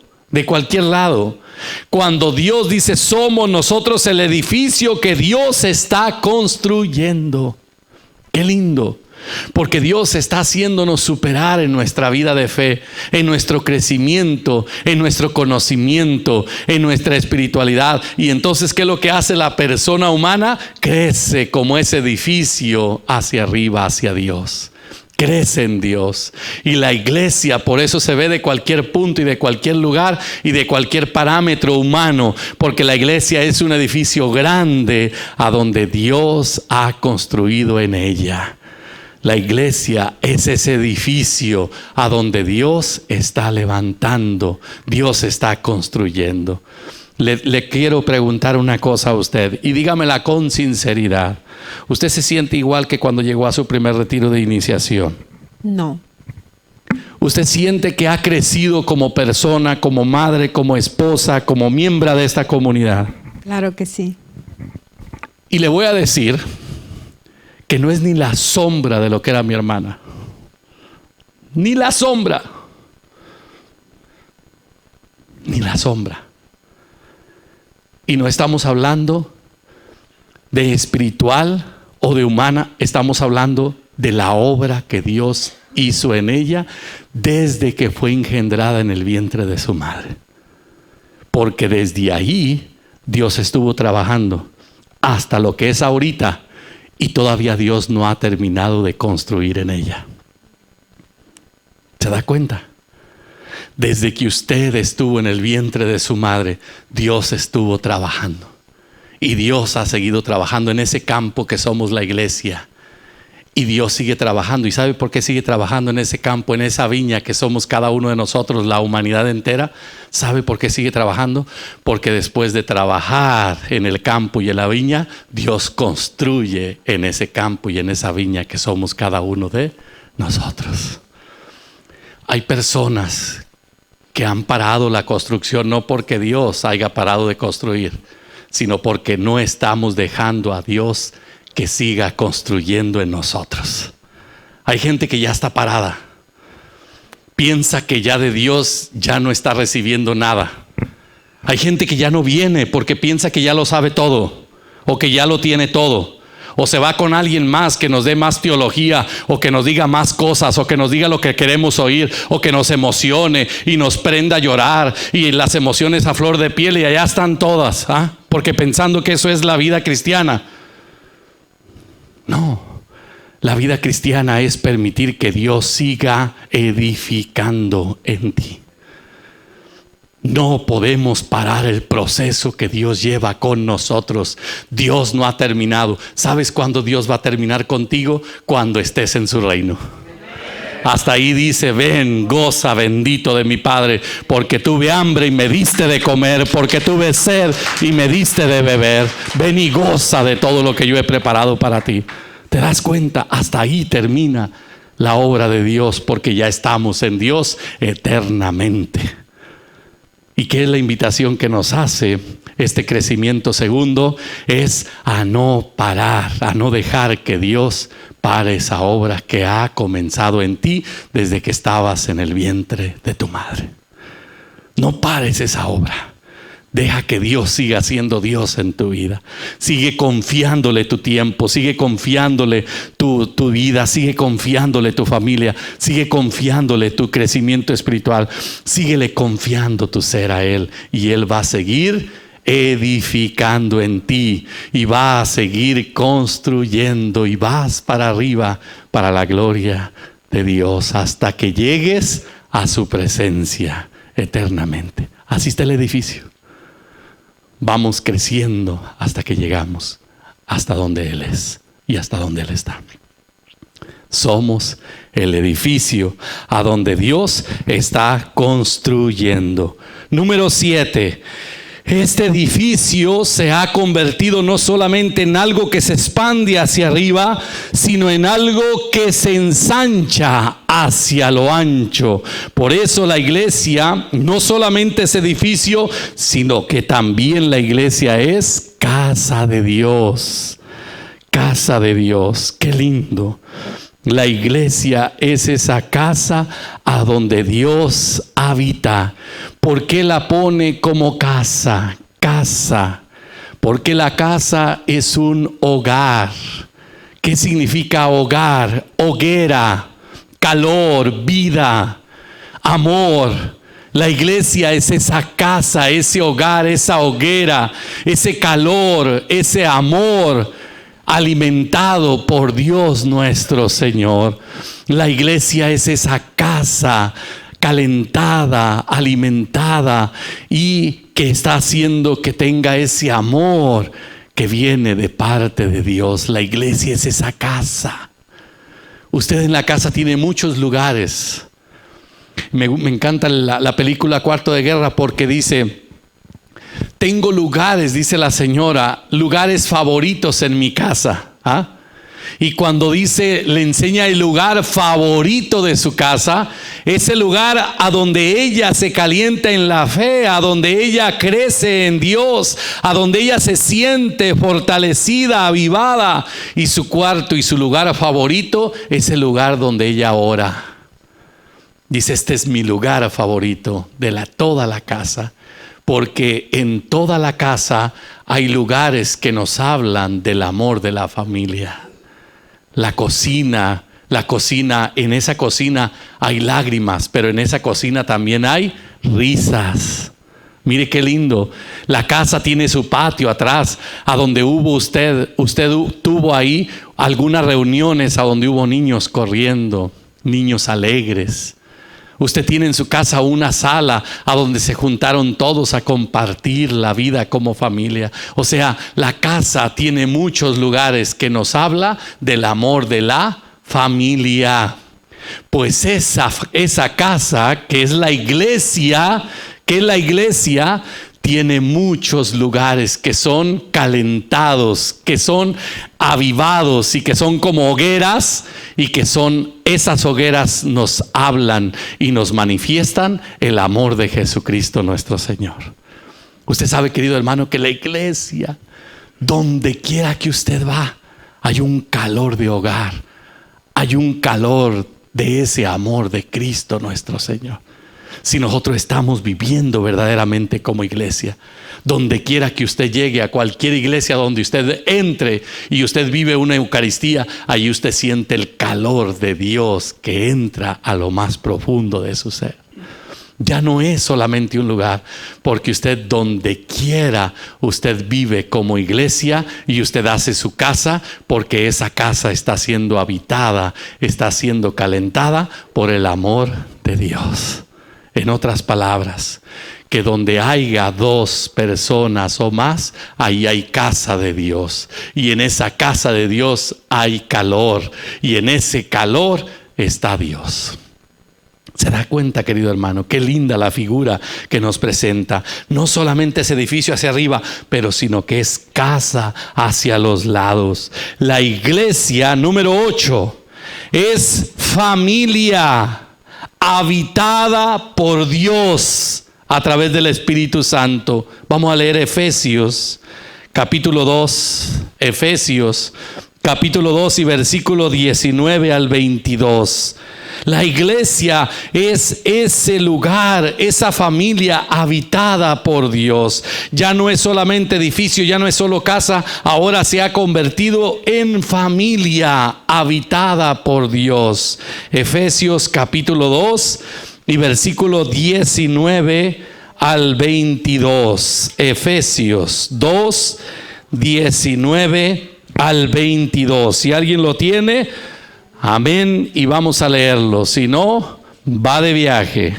Cuando Dios dice: somos nosotros el edificio que Dios está construyendo. Qué lindo. Porque Dios está haciéndonos superar en nuestra vida de fe, en nuestro crecimiento, en nuestro conocimiento, en nuestra espiritualidad. Y entonces, ¿qué es lo que hace la persona humana? Crece como ese edificio hacia arriba, hacia Dios. Crece en Dios. Y la iglesia por eso se ve de cualquier punto y de cualquier lugar y de cualquier parámetro humano, porque la iglesia es un edificio grande a donde Dios ha construido en ella. La iglesia es ese edificio a donde Dios está levantando, Dios está construyendo. Le quiero preguntar una cosa a usted, y dígamela con sinceridad. ¿Usted se siente igual que cuando llegó a su primer retiro de iniciación? No. ¿Usted siente que ha crecido como persona, como madre, como esposa, como miembro de esta comunidad? Claro que sí. Y le voy a decir que no es ni la sombra de lo que era mi hermana. Ni la sombra. Ni la sombra. Y no estamos hablando de espiritual o de humana. Estamos hablando de la obra que Dios hizo en ella desde que fue engendrada en el vientre de su madre. Porque desde ahí Dios estuvo trabajando hasta lo que es ahorita. Y todavía Dios no ha terminado de construir en ella. ¿Se da cuenta? Desde que usted estuvo en el vientre de su madre, Dios estuvo trabajando. Y Dios ha seguido trabajando en ese campo que somos la iglesia. Y Dios sigue trabajando. ¿Y sabe por qué sigue trabajando en ese campo, en esa viña que somos cada uno de nosotros, la humanidad entera? ¿Sabe por qué sigue trabajando? Porque después de trabajar en el campo y en la viña, Dios construye en ese campo y en esa viña que somos cada uno de nosotros. Hay personas que han parado la construcción no porque Dios haya parado de construir, sino porque no estamos dejando a Dios que siga construyendo en nosotros. Hay gente que ya está parada. Piensa que ya de Dios ya no está recibiendo nada. Hay gente que ya no viene porque piensa que ya lo sabe todo, o que ya lo tiene todo. O se va con alguien más que nos dé más teología, o que nos diga más cosas, o que nos diga lo que queremos oír, o que nos emocione y nos prenda a llorar, y las emociones a flor de piel, y allá están todas, porque pensando que eso es la vida cristiana. No, la vida cristiana es permitir que Dios siga edificando en ti. No podemos parar el proceso que Dios lleva con nosotros. Dios no ha terminado. ¿Sabes cuándo Dios va a terminar contigo? Cuando estés en su reino. Hasta ahí dice: ven, goza, bendito de mi Padre, porque tuve hambre y me diste de comer, porque tuve sed y me diste de beber. Ven y goza de todo lo que yo he preparado para ti. ¿Te das cuenta? Hasta ahí termina la obra de Dios, porque ya estamos en Dios eternamente. ¿Y qué es la invitación que nos hace este crecimiento segundo? Es a no parar, a no dejar que Dios pare esa obra que ha comenzado en ti desde que estabas en el vientre de tu madre. No pares esa obra. Deja que Dios siga siendo Dios en tu vida. Sigue confiándole tu tiempo, sigue confiándole tu vida, sigue confiándole tu familia, sigue confiándole tu crecimiento espiritual. Síguele confiando tu ser a Él, y Él va a seguir edificando en ti, y va a seguir construyendo, y vas para arriba para la gloria de Dios hasta que llegues a su presencia eternamente. Así está el edificio. Vamos creciendo hasta que llegamos hasta donde Él es y hasta donde Él está. Somos el edificio a donde Dios está construyendo. Número 7. Este edificio se ha convertido no solamente en algo que se expande hacia arriba, sino en algo que se ensancha hacia lo ancho. Por eso la iglesia no solamente es edificio, sino que también la iglesia es casa de Dios. Casa de Dios, qué lindo. La iglesia es esa casa a donde Dios habita. ¿Por qué la pone como casa? Casa. Porque la casa es un hogar. ¿Qué significa hogar? Hoguera, calor, vida, amor. La iglesia es esa casa, ese hogar, esa hoguera, ese calor, ese amor alimentado por Dios nuestro Señor. La iglesia es esa casa calentada, alimentada, y que está haciendo que tenga ese amor que viene de parte de Dios. La iglesia es esa casa. Usted en la casa tiene muchos lugares. Me encanta la película Cuarto de Guerra, porque dice: tengo lugares, dice la señora, lugares favoritos en mi casa. Y cuando dice, le enseña el lugar favorito de su casa, ese lugar a donde ella se calienta en la fe, a donde ella crece en Dios, a donde ella se siente fortalecida, avivada. Y su cuarto y su lugar favorito es el lugar donde ella ora. Dice: este es mi lugar favorito de toda la casa. Porque en toda la casa hay lugares que nos hablan del amor de la familia. La cocina, en esa cocina hay lágrimas, pero en esa cocina también hay risas. Mire qué lindo. La casa tiene su patio atrás, a donde usted tuvo ahí algunas reuniones, a donde hubo niños corriendo, niños alegres. Usted tiene en su casa una sala a donde se juntaron todos a compartir la vida como familia. O sea, la casa tiene muchos lugares que nos habla del amor de la familia. Pues esa casa, que es la iglesia, tiene muchos lugares que son calentados, que son avivados y que son como hogueras, y que esas hogueras nos hablan y nos manifiestan el amor de Jesucristo nuestro Señor. Usted sabe, querido hermano, que la iglesia, donde quiera que usted va, hay un calor de hogar, hay un calor de ese amor de Cristo nuestro Señor. Si nosotros estamos viviendo verdaderamente como iglesia, donde quiera que usted llegue, a cualquier iglesia donde usted entre y usted vive una Eucaristía, ahí usted siente el calor de Dios que entra a lo más profundo de su ser. Ya no es solamente un lugar, porque usted donde quiera, usted vive como iglesia y usted hace su casa, porque esa casa está siendo habitada, está siendo calentada por el amor de Dios. En otras palabras, que donde haya 2 personas o más, ahí hay casa de Dios. Y en esa casa de Dios hay calor. Y en ese calor está Dios. ¿Se da cuenta, querido hermano? Qué linda la figura que nos presenta. No solamente ese edificio hacia arriba, pero sino que es casa hacia los lados. La iglesia, número 8, es familia habitada por Dios a través del Espíritu Santo. Vamos a leer Efesios capítulo 2, Efesios capítulo 2 y versículo 19 al 22. La iglesia es ese lugar, esa familia habitada por Dios. Ya no es solamente edificio, ya no es solo casa, ahora se ha convertido en familia habitada por Dios. Efesios capítulo 2 y versículo 19 al 22. Efesios 2, 19 al 22. Si alguien lo tiene, amén, y vamos a leerlo. Si no, va de viaje.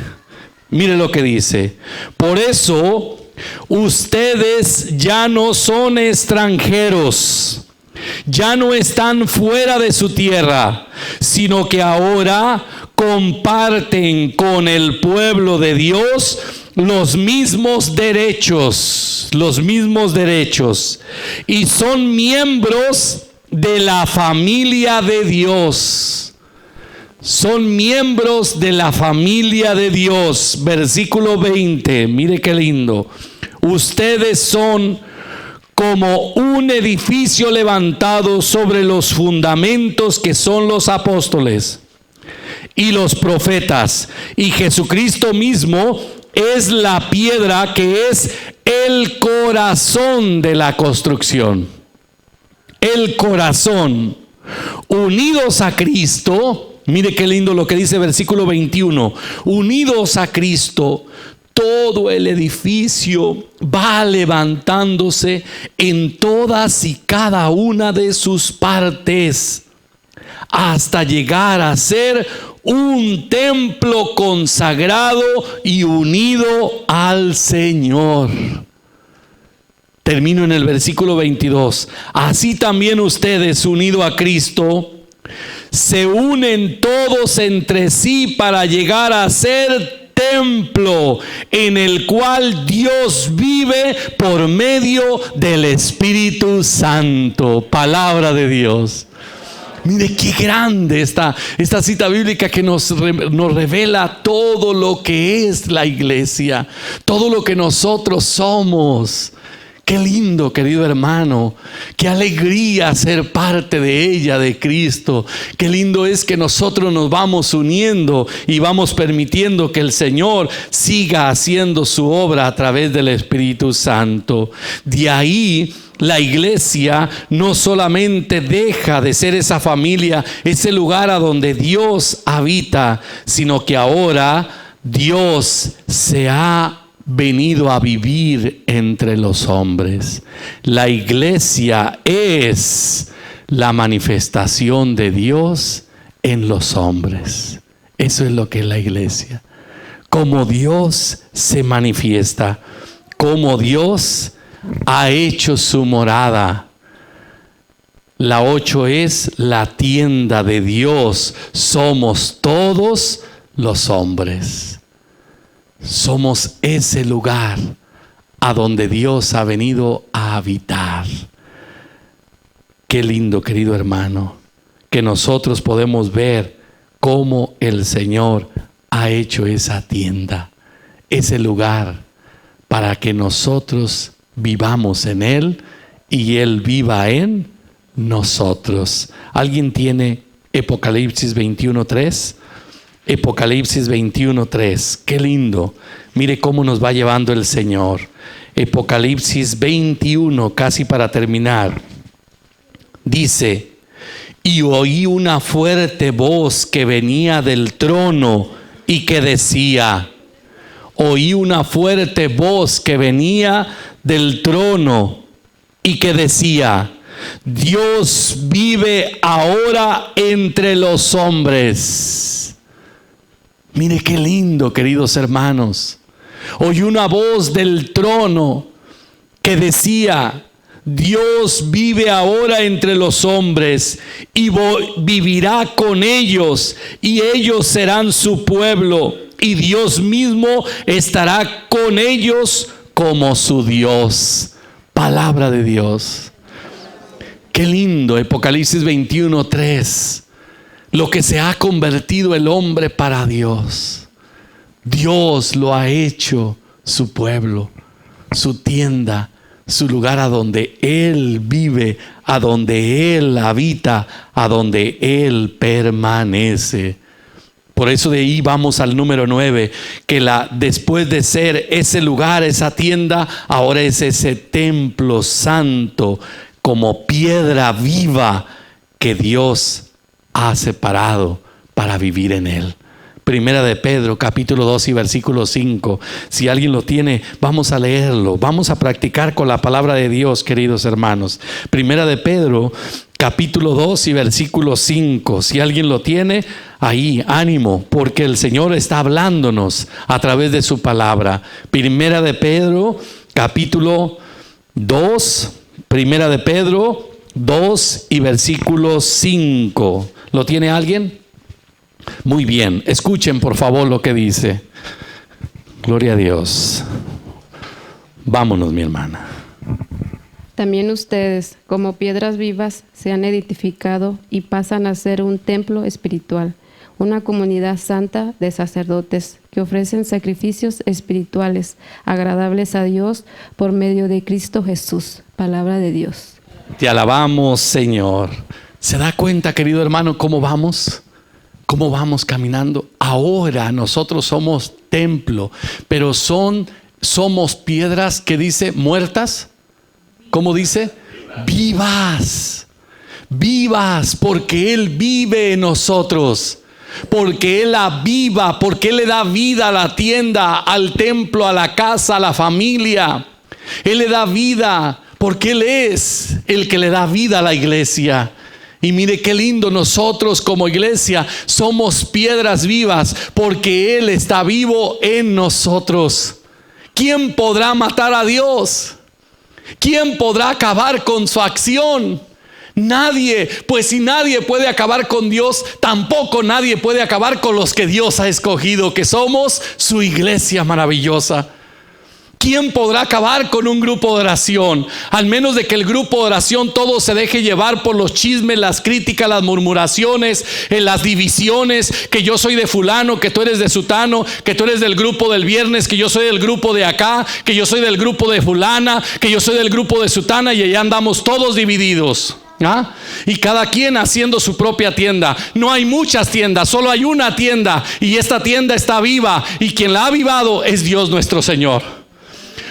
Mire lo que dice: por eso ustedes ya no son extranjeros, ya no están fuera de su tierra, sino que ahora comparten con el pueblo de Dios los mismos derechos, y son miembros de la familia de Dios. Son miembros de la familia de Dios. Versículo 20, mire qué lindo. Ustedes son como un edificio levantado sobre los fundamentos que son los apóstoles y los profetas, y Jesucristo mismo es la piedra que es el corazón de la construcción. El corazón. Unidos a Cristo, mire qué lindo lo que dice versículo 21. Unidos a Cristo, todo el edificio va levantándose en todas y cada una de sus partes, hasta llegar a ser un templo consagrado y unido al Señor. Termino en el versículo 22. Así también ustedes, unidos a Cristo, se unen todos entre sí para llegar a ser templo en el cual Dios vive por medio del Espíritu Santo. Palabra de Dios. Mire qué grande esta cita bíblica que nos revela todo lo que es la iglesia, todo lo que nosotros somos. Qué lindo, querido hermano, qué alegría ser parte de ella, de Cristo. Qué lindo es que nosotros nos vamos uniendo y vamos permitiendo que el Señor siga haciendo su obra a través del Espíritu Santo. De ahí, la iglesia no solamente deja de ser esa familia, ese lugar a donde Dios habita, sino que ahora Dios se ha venido a vivir entre los hombres. La iglesia es la manifestación de Dios en los hombres. Eso es lo que es la iglesia. Cómo Dios se manifiesta, cómo Dios ha hecho su morada La 8 es la tienda de Dios. Somos todos los hombres. Somos ese lugar a donde Dios ha venido a habitar. Qué lindo, querido hermano, que nosotros podemos ver cómo el Señor ha hecho esa tienda, ese lugar, para que nosotros vivamos en Él y Él viva en nosotros. ¿Alguien tiene Apocalipsis 21:3? Apocalipsis 21:3. Qué lindo. Mire cómo nos va llevando el Señor. Apocalipsis 21, casi para terminar. Dice: y oí una fuerte voz que venía del trono y que decía, oí una fuerte voz que venía del trono y que decía, Dios vive ahora entre los hombres. Mire qué lindo, queridos hermanos. Oí una voz del trono que decía, Dios vive ahora entre los hombres y vivirá con ellos, y ellos serán su pueblo, y Dios mismo estará con ellos como su Dios. Palabra de Dios. Qué lindo, Apocalipsis 21:3. Lo que se ha convertido el hombre para Dios. Dios lo ha hecho su pueblo, su tienda, su lugar a donde Él vive, a donde Él habita, a donde Él permanece. Por eso de ahí vamos al número 9, que después de ser ese lugar, esa tienda, ahora es ese templo santo como piedra viva que Dios ha separado para vivir en Él. Primera de Pedro, capítulo 2 y versículo 5. Si alguien lo tiene, vamos a leerlo. Vamos a practicar con la palabra de Dios, queridos hermanos. Primera de Pedro, capítulo 2 y versículo 5. Si alguien lo tiene, ahí, ánimo, porque el Señor está hablándonos a través de su palabra. Primera de Pedro, capítulo 2. Primera de Pedro 2 y versículo 5. ¿Lo tiene alguien? Muy bien, escuchen por favor lo que dice. Gloria a Dios. Vámonos, mi hermana. También ustedes, como piedras vivas, se han edificado y pasan a ser un templo espiritual, una comunidad santa de sacerdotes que ofrecen sacrificios espirituales agradables a Dios por medio de Cristo Jesús. Palabra de Dios. Te alabamos, Señor. ¿Se da cuenta, querido hermano, cómo vamos? ¿Cómo vamos caminando? Ahora nosotros somos templo, pero somos piedras que dice muertas. ¿Cómo dice? Vivas. Vivas, porque Él vive en nosotros. Porque Él aviva, porque Él le da vida a la tienda, al templo, a la casa, a la familia. Él le da vida, porque Él es el que le da vida a la iglesia. Y mire qué lindo, nosotros como iglesia somos piedras vivas porque Él está vivo en nosotros. ¿Quién podrá matar a Dios? ¿Quién podrá acabar con su acción? Nadie. Pues si nadie puede acabar con Dios, tampoco nadie puede acabar con los que Dios ha escogido, que somos su iglesia maravillosa. ¿Quién podrá acabar con un grupo de oración? Al menos de que el grupo de oración todo se deje llevar por los chismes, las críticas, las murmuraciones, las divisiones, que yo soy de fulano, que tú eres de sutano, que tú eres del grupo del viernes, que yo soy del grupo de acá, que yo soy del grupo de fulana, que yo soy del grupo de sutana, y allá andamos todos divididos. ¿Ah? Y cada quien haciendo su propia tienda. No hay muchas tiendas, solo hay una tienda, y esta tienda está viva, y quien la ha avivado es Dios nuestro Señor.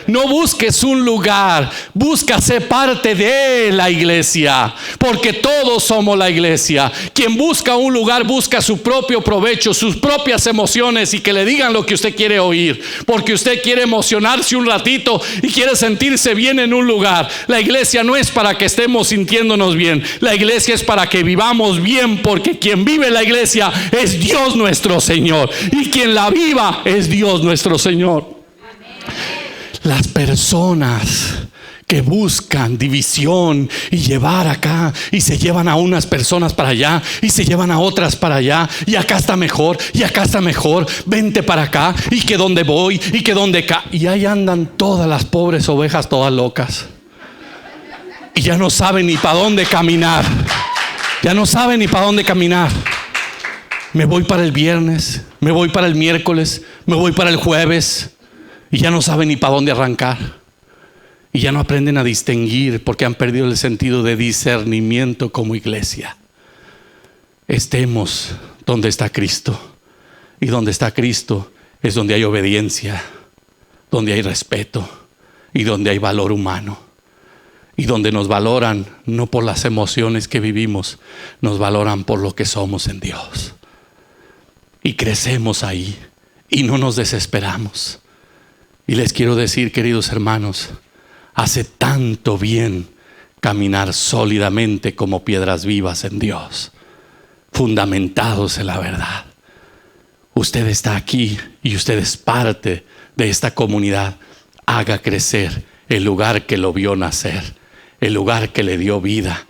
No busques un lugar, busca ser parte de la iglesia, porque todos somos la iglesia. Quien busca un lugar busca su propio provecho, sus propias emociones, y que le digan lo que usted quiere oír, porque usted quiere emocionarse un ratito y quiere sentirse bien en un lugar. La iglesia no es para que estemos sintiéndonos bien, la iglesia es para que vivamos bien, porque quien vive la iglesia es Dios nuestro Señor, y quien la viva es Dios nuestro Señor. Las personas que buscan división y llevar acá, y se llevan a unas personas para allá y se llevan a otras para allá, y acá está mejor y acá está mejor, vente para acá, y que donde voy y que donde acá, y ahí andan todas las pobres ovejas todas locas y ya no saben ni para dónde caminar, ya no saben ni para dónde caminar. Me voy para el viernes, me voy para el miércoles, me voy para el jueves, y ya no saben ni para dónde arrancar. Y ya no aprenden a distinguir porque han perdido el sentido de discernimiento como iglesia. Estemos donde está Cristo. Y donde está Cristo es donde hay obediencia, donde hay respeto y donde hay valor humano. Y donde nos valoran no por las emociones que vivimos, nos valoran por lo que somos en Dios. Y crecemos ahí y no nos desesperamos. Y les quiero decir, queridos hermanos, hace tanto bien caminar sólidamente como piedras vivas en Dios, fundamentados en la verdad. Usted está aquí y usted es parte de esta comunidad. Haga crecer el lugar que lo vio nacer, el lugar que le dio vida.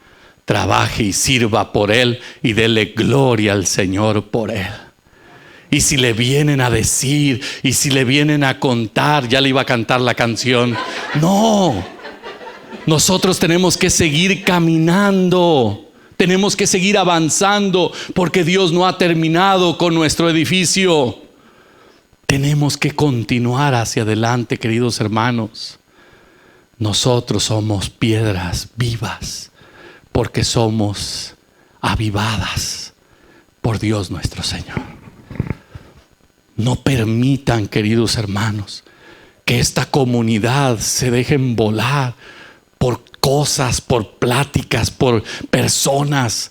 Trabaje y sirva por él y dele gloria al Señor por él. Y si le vienen a decir, y si le vienen a contar, ya le iba a cantar la canción. No, nosotros tenemos que seguir caminando, tenemos que seguir avanzando, porque Dios no ha terminado con nuestro edificio. Tenemos que continuar hacia adelante, queridos hermanos. Nosotros somos piedras vivas, porque somos avivadas por Dios nuestro Señor. No permitan, queridos hermanos, que esta comunidad se dejen volar por cosas, por pláticas, por personas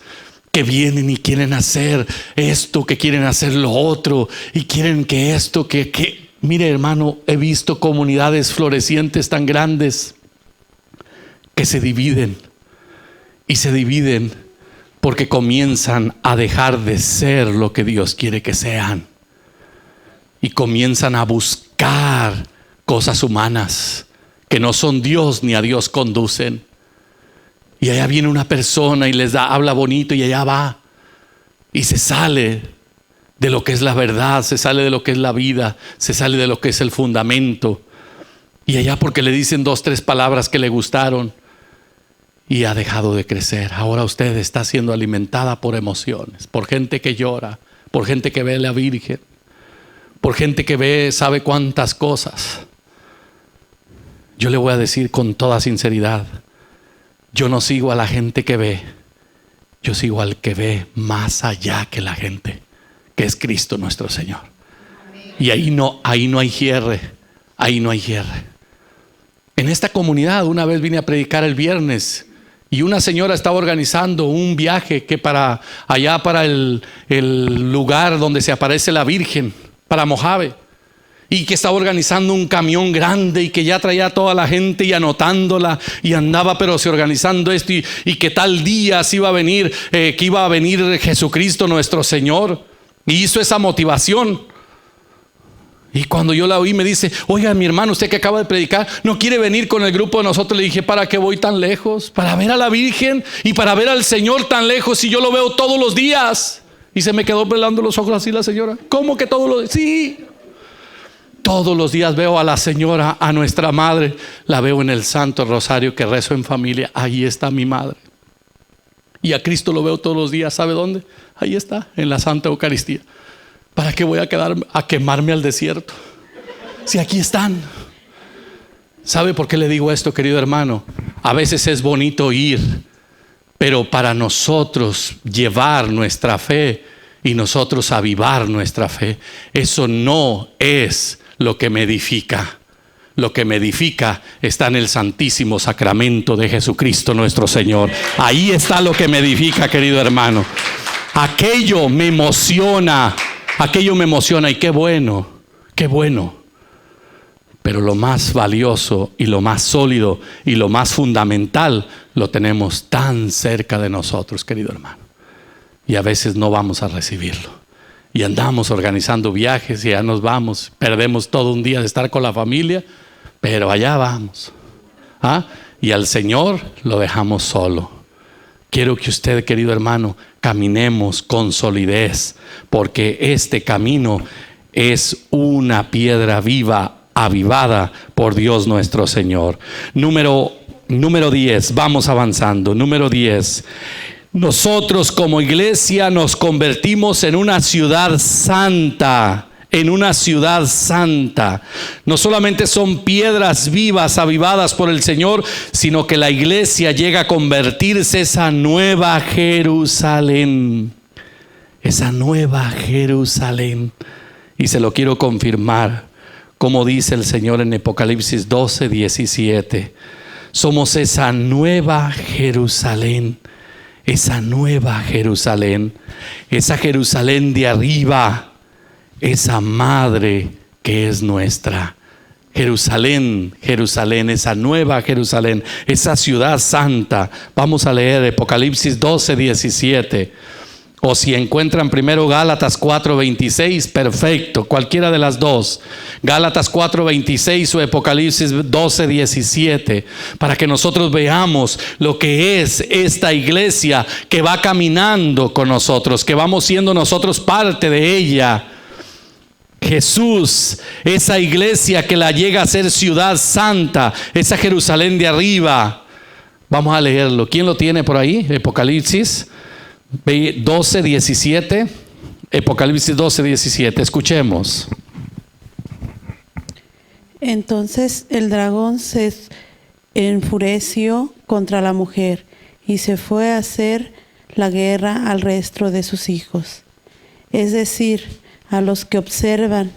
que vienen y quieren hacer esto, que quieren hacer lo otro, y quieren que esto, que... Mire, hermano, he visto comunidades florecientes tan grandes que se dividen, y se dividen porque comienzan a dejar de ser lo que Dios quiere que sean. Y comienzan a buscar cosas humanas que no son Dios ni a Dios conducen. Y allá viene una persona y les habla bonito y allá va. Y se sale de lo que es la verdad, se sale de lo que es la vida, se sale de lo que es el fundamento. Y allá porque le dicen 2, 3 palabras que le gustaron y ha dejado de crecer. Ahora usted está siendo alimentada por emociones, por gente que llora, por gente que ve a la Virgen, por gente que ve, sabe cuántas cosas. Yo le voy a decir con toda sinceridad, yo no sigo a la gente que ve, yo sigo al que ve más allá que la gente, que es Cristo nuestro Señor. Y ahí no hay cierre, ahí no hay cierre. En esta comunidad una vez vine a predicar el viernes y una señora estaba organizando un viaje que para allá, para el lugar donde se aparece la Virgen, para Mojave, y que estaba organizando un camión grande y que ya traía a toda la gente y anotándola y andaba pero se organizando esto y que tal día se iba a venir, que iba a venir Jesucristo nuestro Señor, y hizo esa motivación. Y cuando yo la oí me dice, oiga, mi hermano, usted que acaba de predicar, ¿no quiere venir con el grupo de nosotros? Le dije, ¿para qué voy tan lejos? Para ver a la Virgen y para ver al Señor tan lejos, si yo lo veo todos los días. Y se me quedó pelando los ojos así la señora. ¿Cómo que todos los días? Sí, todos los días veo a la señora, a nuestra madre. La veo en el Santo Rosario que rezo en familia. Ahí está mi madre. Y a Cristo lo veo todos los días. ¿Sabe dónde? Ahí está, en la Santa Eucaristía. ¿Para qué voy a quedar a quemarme al desierto? Si aquí están. ¿Sabe por qué le digo esto, querido hermano? A veces es bonito ir, pero para nosotros llevar nuestra fe y nosotros avivar nuestra fe, eso no es lo que me edifica. Lo que me edifica está en el Santísimo Sacramento de Jesucristo nuestro Señor. Ahí está lo que me edifica, querido hermano. Aquello me emociona y qué bueno, qué bueno. Pero lo más valioso y lo más sólido y lo más fundamental lo tenemos tan cerca de nosotros, querido hermano. Y a veces no vamos a recibirlo. Y andamos organizando viajes y ya nos vamos. Perdemos todo un día de estar con la familia, pero allá vamos. y al Señor lo dejamos solo. Quiero que usted, querido hermano, caminemos con solidez, porque este camino es una piedra viva, avivada por Dios nuestro Señor. Número 10, vamos avanzando. Número 10. Nosotros como iglesia nos convertimos en una ciudad santa. En una ciudad santa. No solamente son piedras vivas avivadas por el Señor, sino que la iglesia llega a convertirse esa nueva Jerusalén. Esa nueva Jerusalén. Y se lo quiero confirmar, como dice el Señor en Apocalipsis 12:17. Somos esa nueva Jerusalén. Esa nueva Jerusalén. Esa Jerusalén de arriba. Esa madre que es nuestra. Jerusalén, Jerusalén, esa nueva Jerusalén, esa ciudad santa. Vamos a leer Apocalipsis 12:17. O si encuentran primero Gálatas 4:26, perfecto, cualquiera de las dos. Gálatas 4:26 o Apocalipsis 12:17, para que nosotros veamos lo que es esta iglesia que va caminando con nosotros, que vamos siendo nosotros parte de ella. Jesús, esa iglesia que la llega a ser ciudad santa, esa Jerusalén de arriba. Vamos a leerlo. ¿Quién lo tiene por ahí? Apocalipsis 12:17. Apocalipsis 12:17. Escuchemos. Entonces el dragón se enfureció contra la mujer y se fue a hacer la guerra al resto de sus hijos, es decir, a los que observan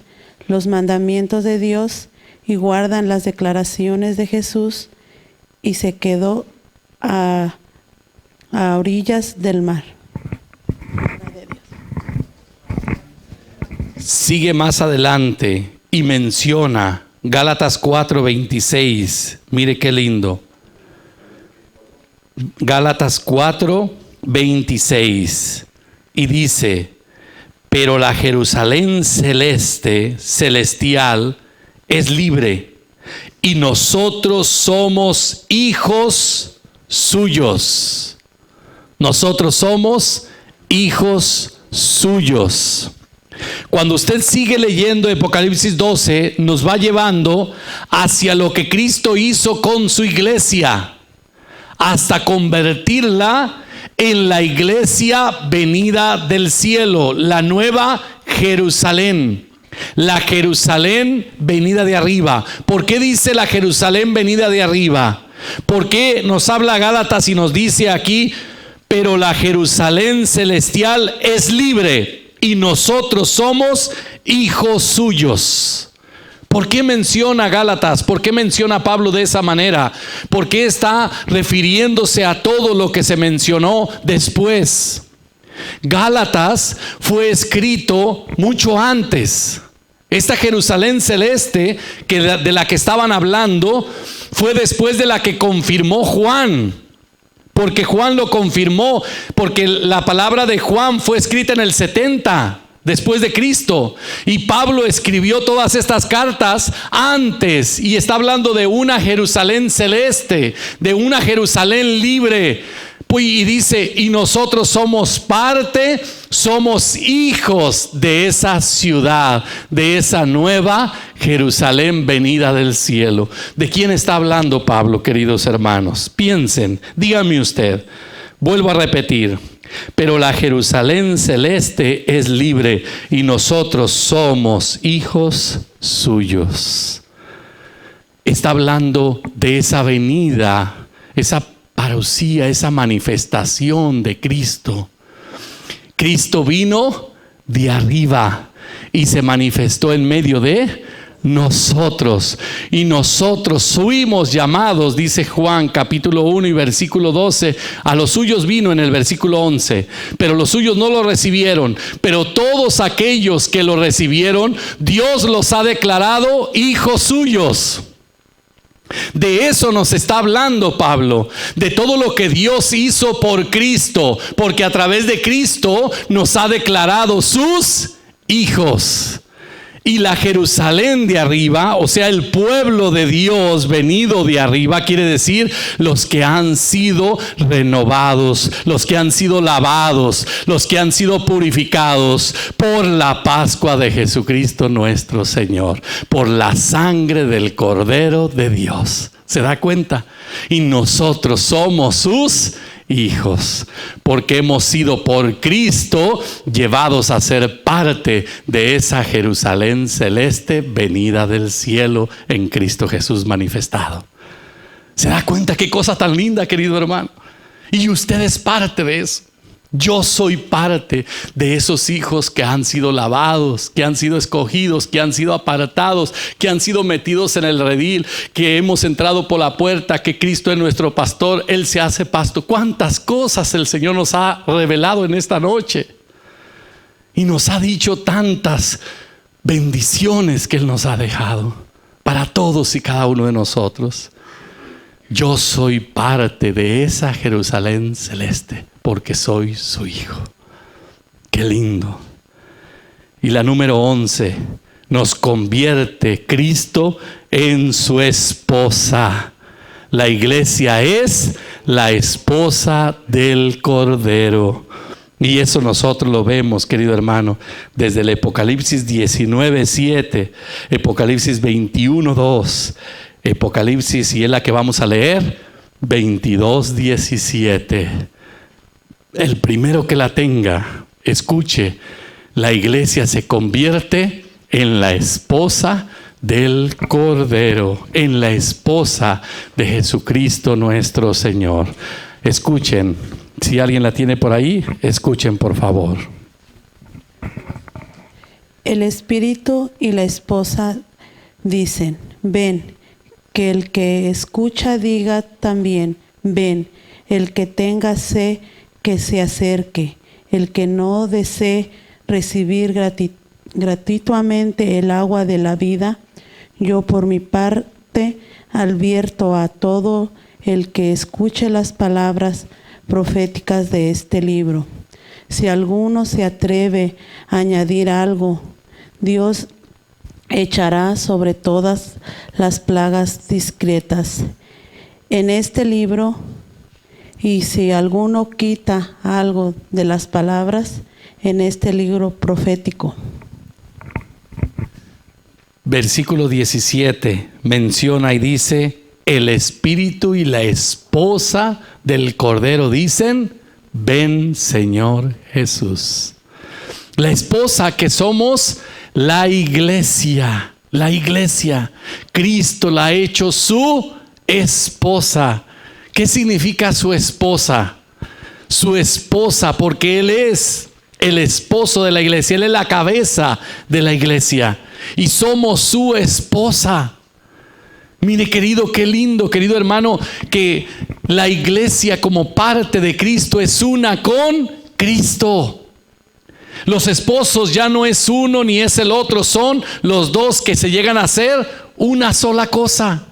los mandamientos de Dios y guardan las declaraciones de Jesús, y se quedó a orillas del mar. Sigue más adelante y menciona Gálatas 4:26. Mire qué lindo. Gálatas 4:26. Y dice: pero la Jerusalén celestial, es libre, y nosotros somos hijos suyos. Nosotros somos hijos suyos. Cuando usted sigue leyendo Apocalipsis 12, nos va llevando hacia lo que Cristo hizo con su iglesia, hasta convertirla en la iglesia venida del cielo, la nueva Jerusalén, la Jerusalén venida de arriba. ¿Por qué dice la Jerusalén venida de arriba? ¿Por qué nos habla Gálatas y nos dice aquí, pero la Jerusalén celestial es libre y nosotros somos hijos suyos? ¿Por qué menciona Gálatas? ¿Por qué menciona Pablo de esa manera? ¿Por qué está refiriéndose a todo lo que se mencionó después? Gálatas fue escrito mucho antes. Esta Jerusalén celeste de la que estaban hablando fue después de la que confirmó Juan. Porque Juan lo confirmó, porque la palabra de Juan fue escrita en el 70 después de Cristo, y Pablo escribió todas estas cartas antes, y está hablando de una Jerusalén celeste, de una Jerusalén libre, y dice, y nosotros somos parte, somos hijos de esa ciudad, de esa nueva Jerusalén venida del cielo. ¿De quién está hablando Pablo, queridos hermanos? Piensen, dígame usted. Vuelvo a repetir. Pero la Jerusalén celeste es libre y nosotros somos hijos suyos. Está hablando de esa venida, esa parousia, esa manifestación de Cristo. Cristo vino de arriba y se manifestó en medio de nosotros, y nosotros fuimos llamados, dice Juan capítulo 1 y versículo 12, a los suyos vino en el versículo 11, pero los suyos no lo recibieron, pero todos aquellos que lo recibieron, Dios los ha declarado hijos suyos. De eso nos está hablando Pablo, de todo lo que Dios hizo por Cristo, porque a través de Cristo nos ha declarado sus hijos. Y la Jerusalén de arriba, o sea, el pueblo de Dios venido de arriba, quiere decir los que han sido renovados, los que han sido lavados, los que han sido purificados por la Pascua de Jesucristo nuestro Señor, por la sangre del Cordero de Dios. ¿Se da cuenta? Y nosotros somos sus hijos, porque hemos sido por Cristo llevados a ser parte de esa Jerusalén celeste venida del cielo en Cristo Jesús manifestado. ¿Se da cuenta qué cosa tan linda, querido hermano? Y usted es parte de eso. Yo soy parte de esos hijos que han sido lavados, que han sido escogidos, que han sido apartados, que han sido metidos en el redil, que hemos entrado por la puerta, que Cristo es nuestro pastor, Él se hace pasto. ¿Cuántas cosas el Señor nos ha revelado en esta noche? Y nos ha dicho tantas bendiciones que Él nos ha dejado para todos y cada uno de nosotros. Yo soy parte de esa Jerusalén celeste, porque soy su hijo. Qué lindo. Y la número 11, nos convierte Cristo en su esposa. La iglesia es la esposa del Cordero. Y eso nosotros lo vemos, querido hermano, desde el Apocalipsis 19:7, Apocalipsis 21:2, Apocalipsis, y es la que vamos a leer, 22:17. El primero que la tenga, escuche, la iglesia se convierte en la esposa del Cordero, en la esposa de Jesucristo nuestro Señor. Escuchen, si alguien la tiene por ahí, escuchen por favor. El Espíritu y la esposa dicen, ven. Que el que escucha diga también, ven. El que tenga sed, que se acerque. El que no desee recibir gratuitamente el agua de la vida, yo por mi parte advierto a todo el que escuche las palabras proféticas de este libro. Si alguno se atreve a añadir algo, Dios echará sobre todas las plagas discretas en este libro, y si alguno quita algo de las palabras en este libro profético. Versículo 17 menciona y dice, el Espíritu y la esposa del Cordero dicen, ven Señor Jesús. La esposa que somos la iglesia, Cristo la ha hecho su esposa. ¿Qué significa su esposa? Su esposa, porque Él es el esposo de la iglesia, Él es la cabeza de la iglesia y somos su esposa. Mire, querido, qué lindo, querido hermano, que la iglesia como parte de Cristo es una con Cristo. Los esposos ya no es uno ni es el otro, son los dos que se llegan a ser una sola cosa.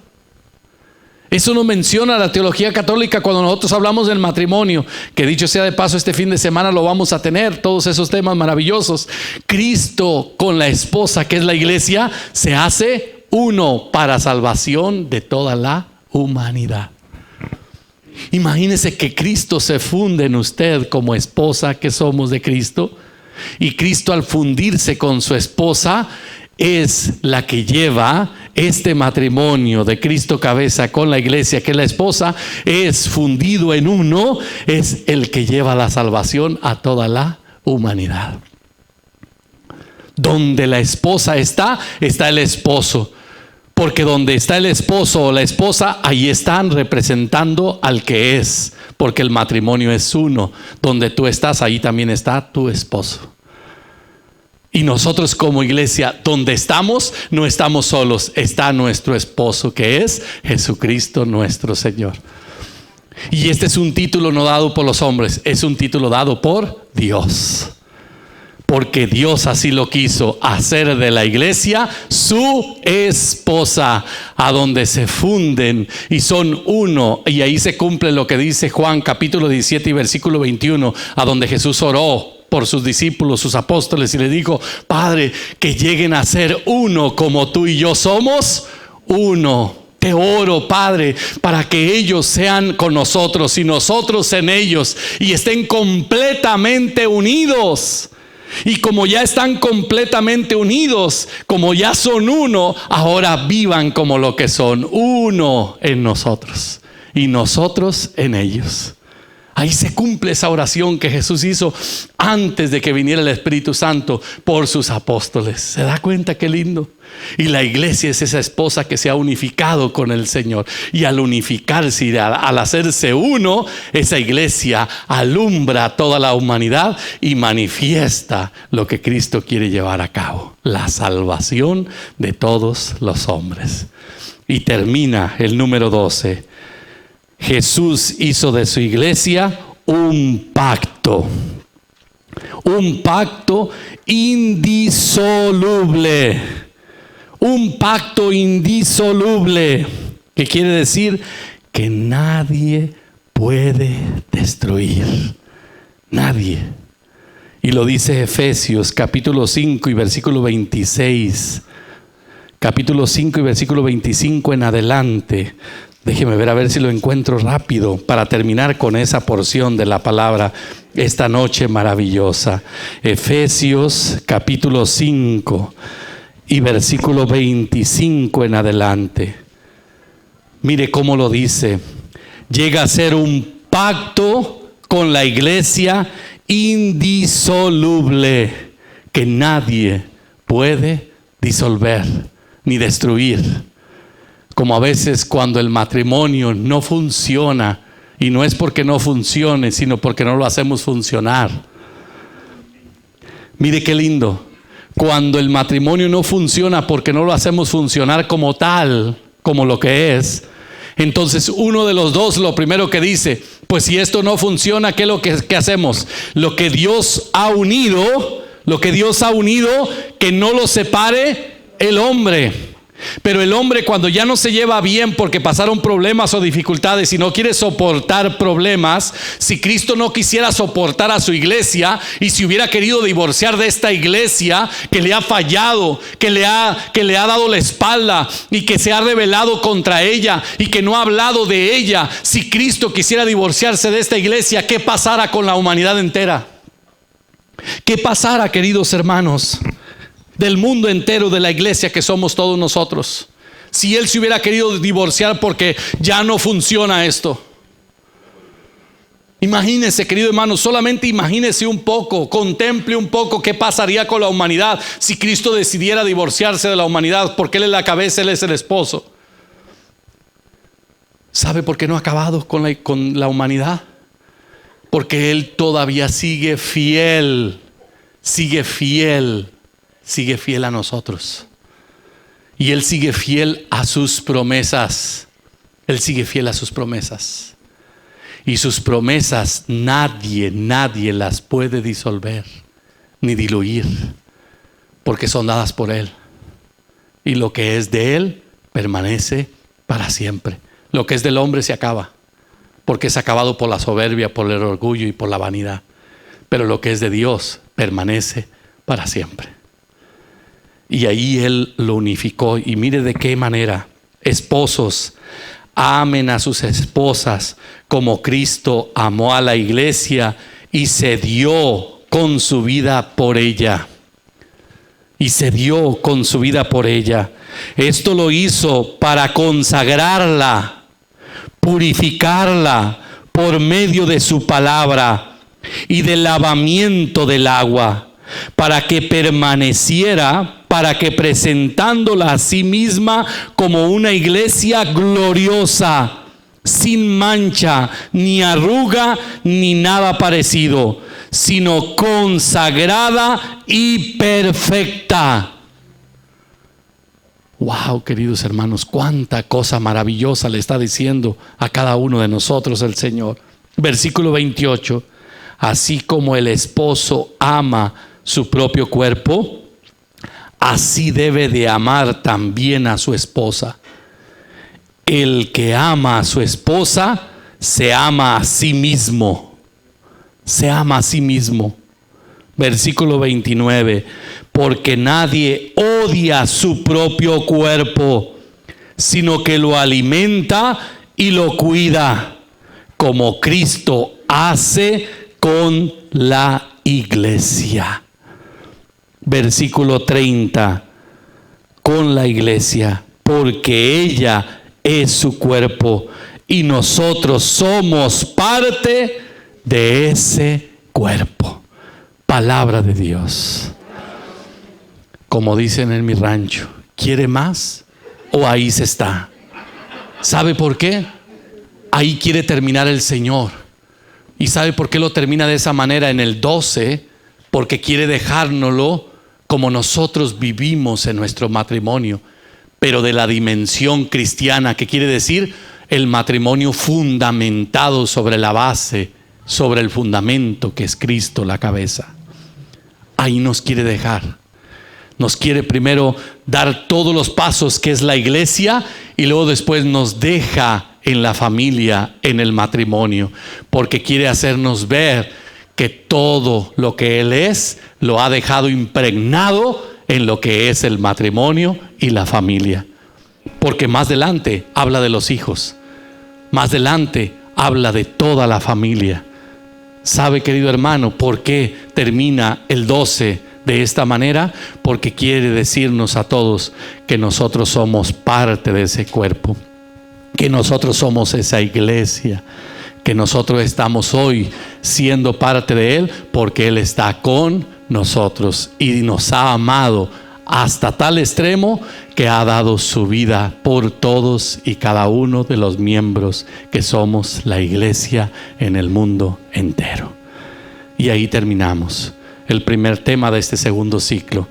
Eso nos menciona la teología católica cuando nosotros hablamos del matrimonio, que dicho sea de paso, este fin de semana lo vamos a tener, todos esos temas maravillosos. Cristo con la esposa, que es la iglesia, se hace uno para salvación de toda la humanidad. Imagínese que Cristo se funde en usted como esposa que somos de Cristo, y Cristo al fundirse con su esposa es la que lleva este matrimonio de Cristo cabeza con la iglesia, que la esposa es fundido en uno, es el que lleva la salvación a toda la humanidad. Donde la esposa está el esposo. Porque donde está el esposo o la esposa, ahí están representando al que es. Porque el matrimonio es uno. Donde tú estás, ahí también está tu esposo. Y nosotros como iglesia, donde estamos, no estamos solos. Está nuestro esposo, que es Jesucristo nuestro Señor. Y este es un título no dado por los hombres, es un título dado por Dios. Porque Dios así lo quiso, hacer de la iglesia su esposa, a donde se funden y son uno. Y ahí se cumple lo que dice Juan capítulo 17 y versículo 21, a donde Jesús oró por sus discípulos, sus apóstoles, y le dijo: Padre, que lleguen a ser uno como tú y yo somos uno. Te oro, Padre, para que ellos sean con nosotros y nosotros en ellos, y estén completamente unidos. Y como ya están completamente unidos, como ya son uno, ahora vivan como lo que son, uno en nosotros y nosotros en ellos. Ahí se cumple esa oración que Jesús hizo antes de que viniera el Espíritu Santo por sus apóstoles. ¿Se da cuenta qué lindo? Y la iglesia es esa esposa que se ha unificado con el Señor. Y al unificarse y al hacerse uno, esa iglesia alumbra a toda la humanidad y manifiesta lo que Cristo quiere llevar a cabo: la salvación de todos los hombres. Y termina el número 12. Jesús hizo de su iglesia un pacto indisoluble. Un pacto indisoluble, que quiere decir que nadie puede destruir. Nadie. Y lo dice Efesios capítulo 5 y versículo 26. Capítulo 5 y versículo 25 en adelante. Déjeme ver a ver si lo encuentro rápido para terminar con esa porción de la palabra esta noche maravillosa. Efesios capítulo 5 y versículo 25 en adelante. Mire cómo lo dice. Llega a ser un pacto con la iglesia indisoluble, que nadie puede disolver ni destruir. Como a veces cuando el matrimonio no funciona, y no es porque no funcione, sino porque no lo hacemos funcionar. Mire qué lindo. Cuando el matrimonio no funciona porque no lo hacemos funcionar como tal, como lo que es, entonces uno de los dos lo primero que dice: pues si esto no funciona, ¿qué es lo que hacemos? Lo que Dios ha unido, que no lo separe el hombre. Pero el hombre, cuando ya no se lleva bien porque pasaron problemas o dificultades y no quiere soportar problemas, si Cristo no quisiera soportar a su iglesia y si hubiera querido divorciar de esta iglesia que le ha fallado, que le ha dado la espalda y que se ha rebelado contra ella y que no ha hablado de ella, si Cristo quisiera divorciarse de esta iglesia, ¿qué pasara con la humanidad entera? ¿Qué pasara, queridos hermanos? Del mundo entero, de la iglesia que somos todos nosotros, si Él se hubiera querido divorciar porque ya no funciona esto. Imagínese, querido hermano, solamente imagínese un poco, contemple un poco qué pasaría con la humanidad si Cristo decidiera divorciarse de la humanidad, porque Él es la cabeza, Él es el esposo. ¿Sabe por qué no ha acabado con la humanidad? Porque Él todavía sigue fiel a nosotros. Y Él sigue fiel a sus promesas. Él sigue fiel a sus promesas. Y sus promesas nadie las puede disolver ni diluir, porque son dadas por Él. Y lo que es de Él permanece para siempre. Lo que es del hombre se acaba, porque es acabado por la soberbia, por el orgullo y por la vanidad. Pero lo que es de Dios permanece para siempre. Y ahí Él lo unificó. Y mire de qué manera: esposos, amen a sus esposas como Cristo amó a la iglesia y se dio con su vida por ella. Esto lo hizo para consagrarla, purificarla por medio de su palabra y del lavamiento del agua, para que permaneciera, para que presentándola a sí misma como una iglesia gloriosa, sin mancha, ni arruga, ni nada parecido, sino consagrada y perfecta. Wow, queridos hermanos, cuánta cosa maravillosa le está diciendo a cada uno de nosotros el Señor. Versículo 28. Así como el esposo ama su propio cuerpo, así debe de amar también a su esposa. El que ama a su esposa se ama a sí mismo. Se ama a sí mismo. Versículo 29. Porque nadie odia su propio cuerpo, sino que lo alimenta y lo cuida, como Cristo hace con la iglesia. Versículo 30. Con la iglesia, porque ella es su cuerpo y nosotros somos parte de ese cuerpo. Palabra de Dios. Como dicen en mi rancho, ¿quiere más o ahí se está? ¿Sabe por qué? Ahí quiere terminar el Señor. ¿Y sabe por qué lo termina de esa manera en el 12? Porque quiere dejárnoslo como nosotros vivimos en nuestro matrimonio, pero de la dimensión cristiana, que quiere decir el matrimonio fundamentado sobre la base, sobre el fundamento que es Cristo, la cabeza. Ahí nos quiere dejar. Nos quiere primero dar todos los pasos que es la iglesia y luego después nos deja en la familia, en el matrimonio, porque quiere hacernos ver que todo lo que Él es, lo ha dejado impregnado en lo que es el matrimonio y la familia. Porque más adelante habla de los hijos. Más adelante habla de toda la familia. ¿Sabe, querido hermano, por qué termina el 12 de esta manera? Porque quiere decirnos a todos que nosotros somos parte de ese cuerpo, que nosotros somos esa iglesia, que nosotros estamos hoy siendo parte de Él porque Él está con nosotros y nos ha amado hasta tal extremo que ha dado su vida por todos y cada uno de los miembros que somos la iglesia en el mundo entero. Y ahí terminamos el primer tema de este segundo ciclo.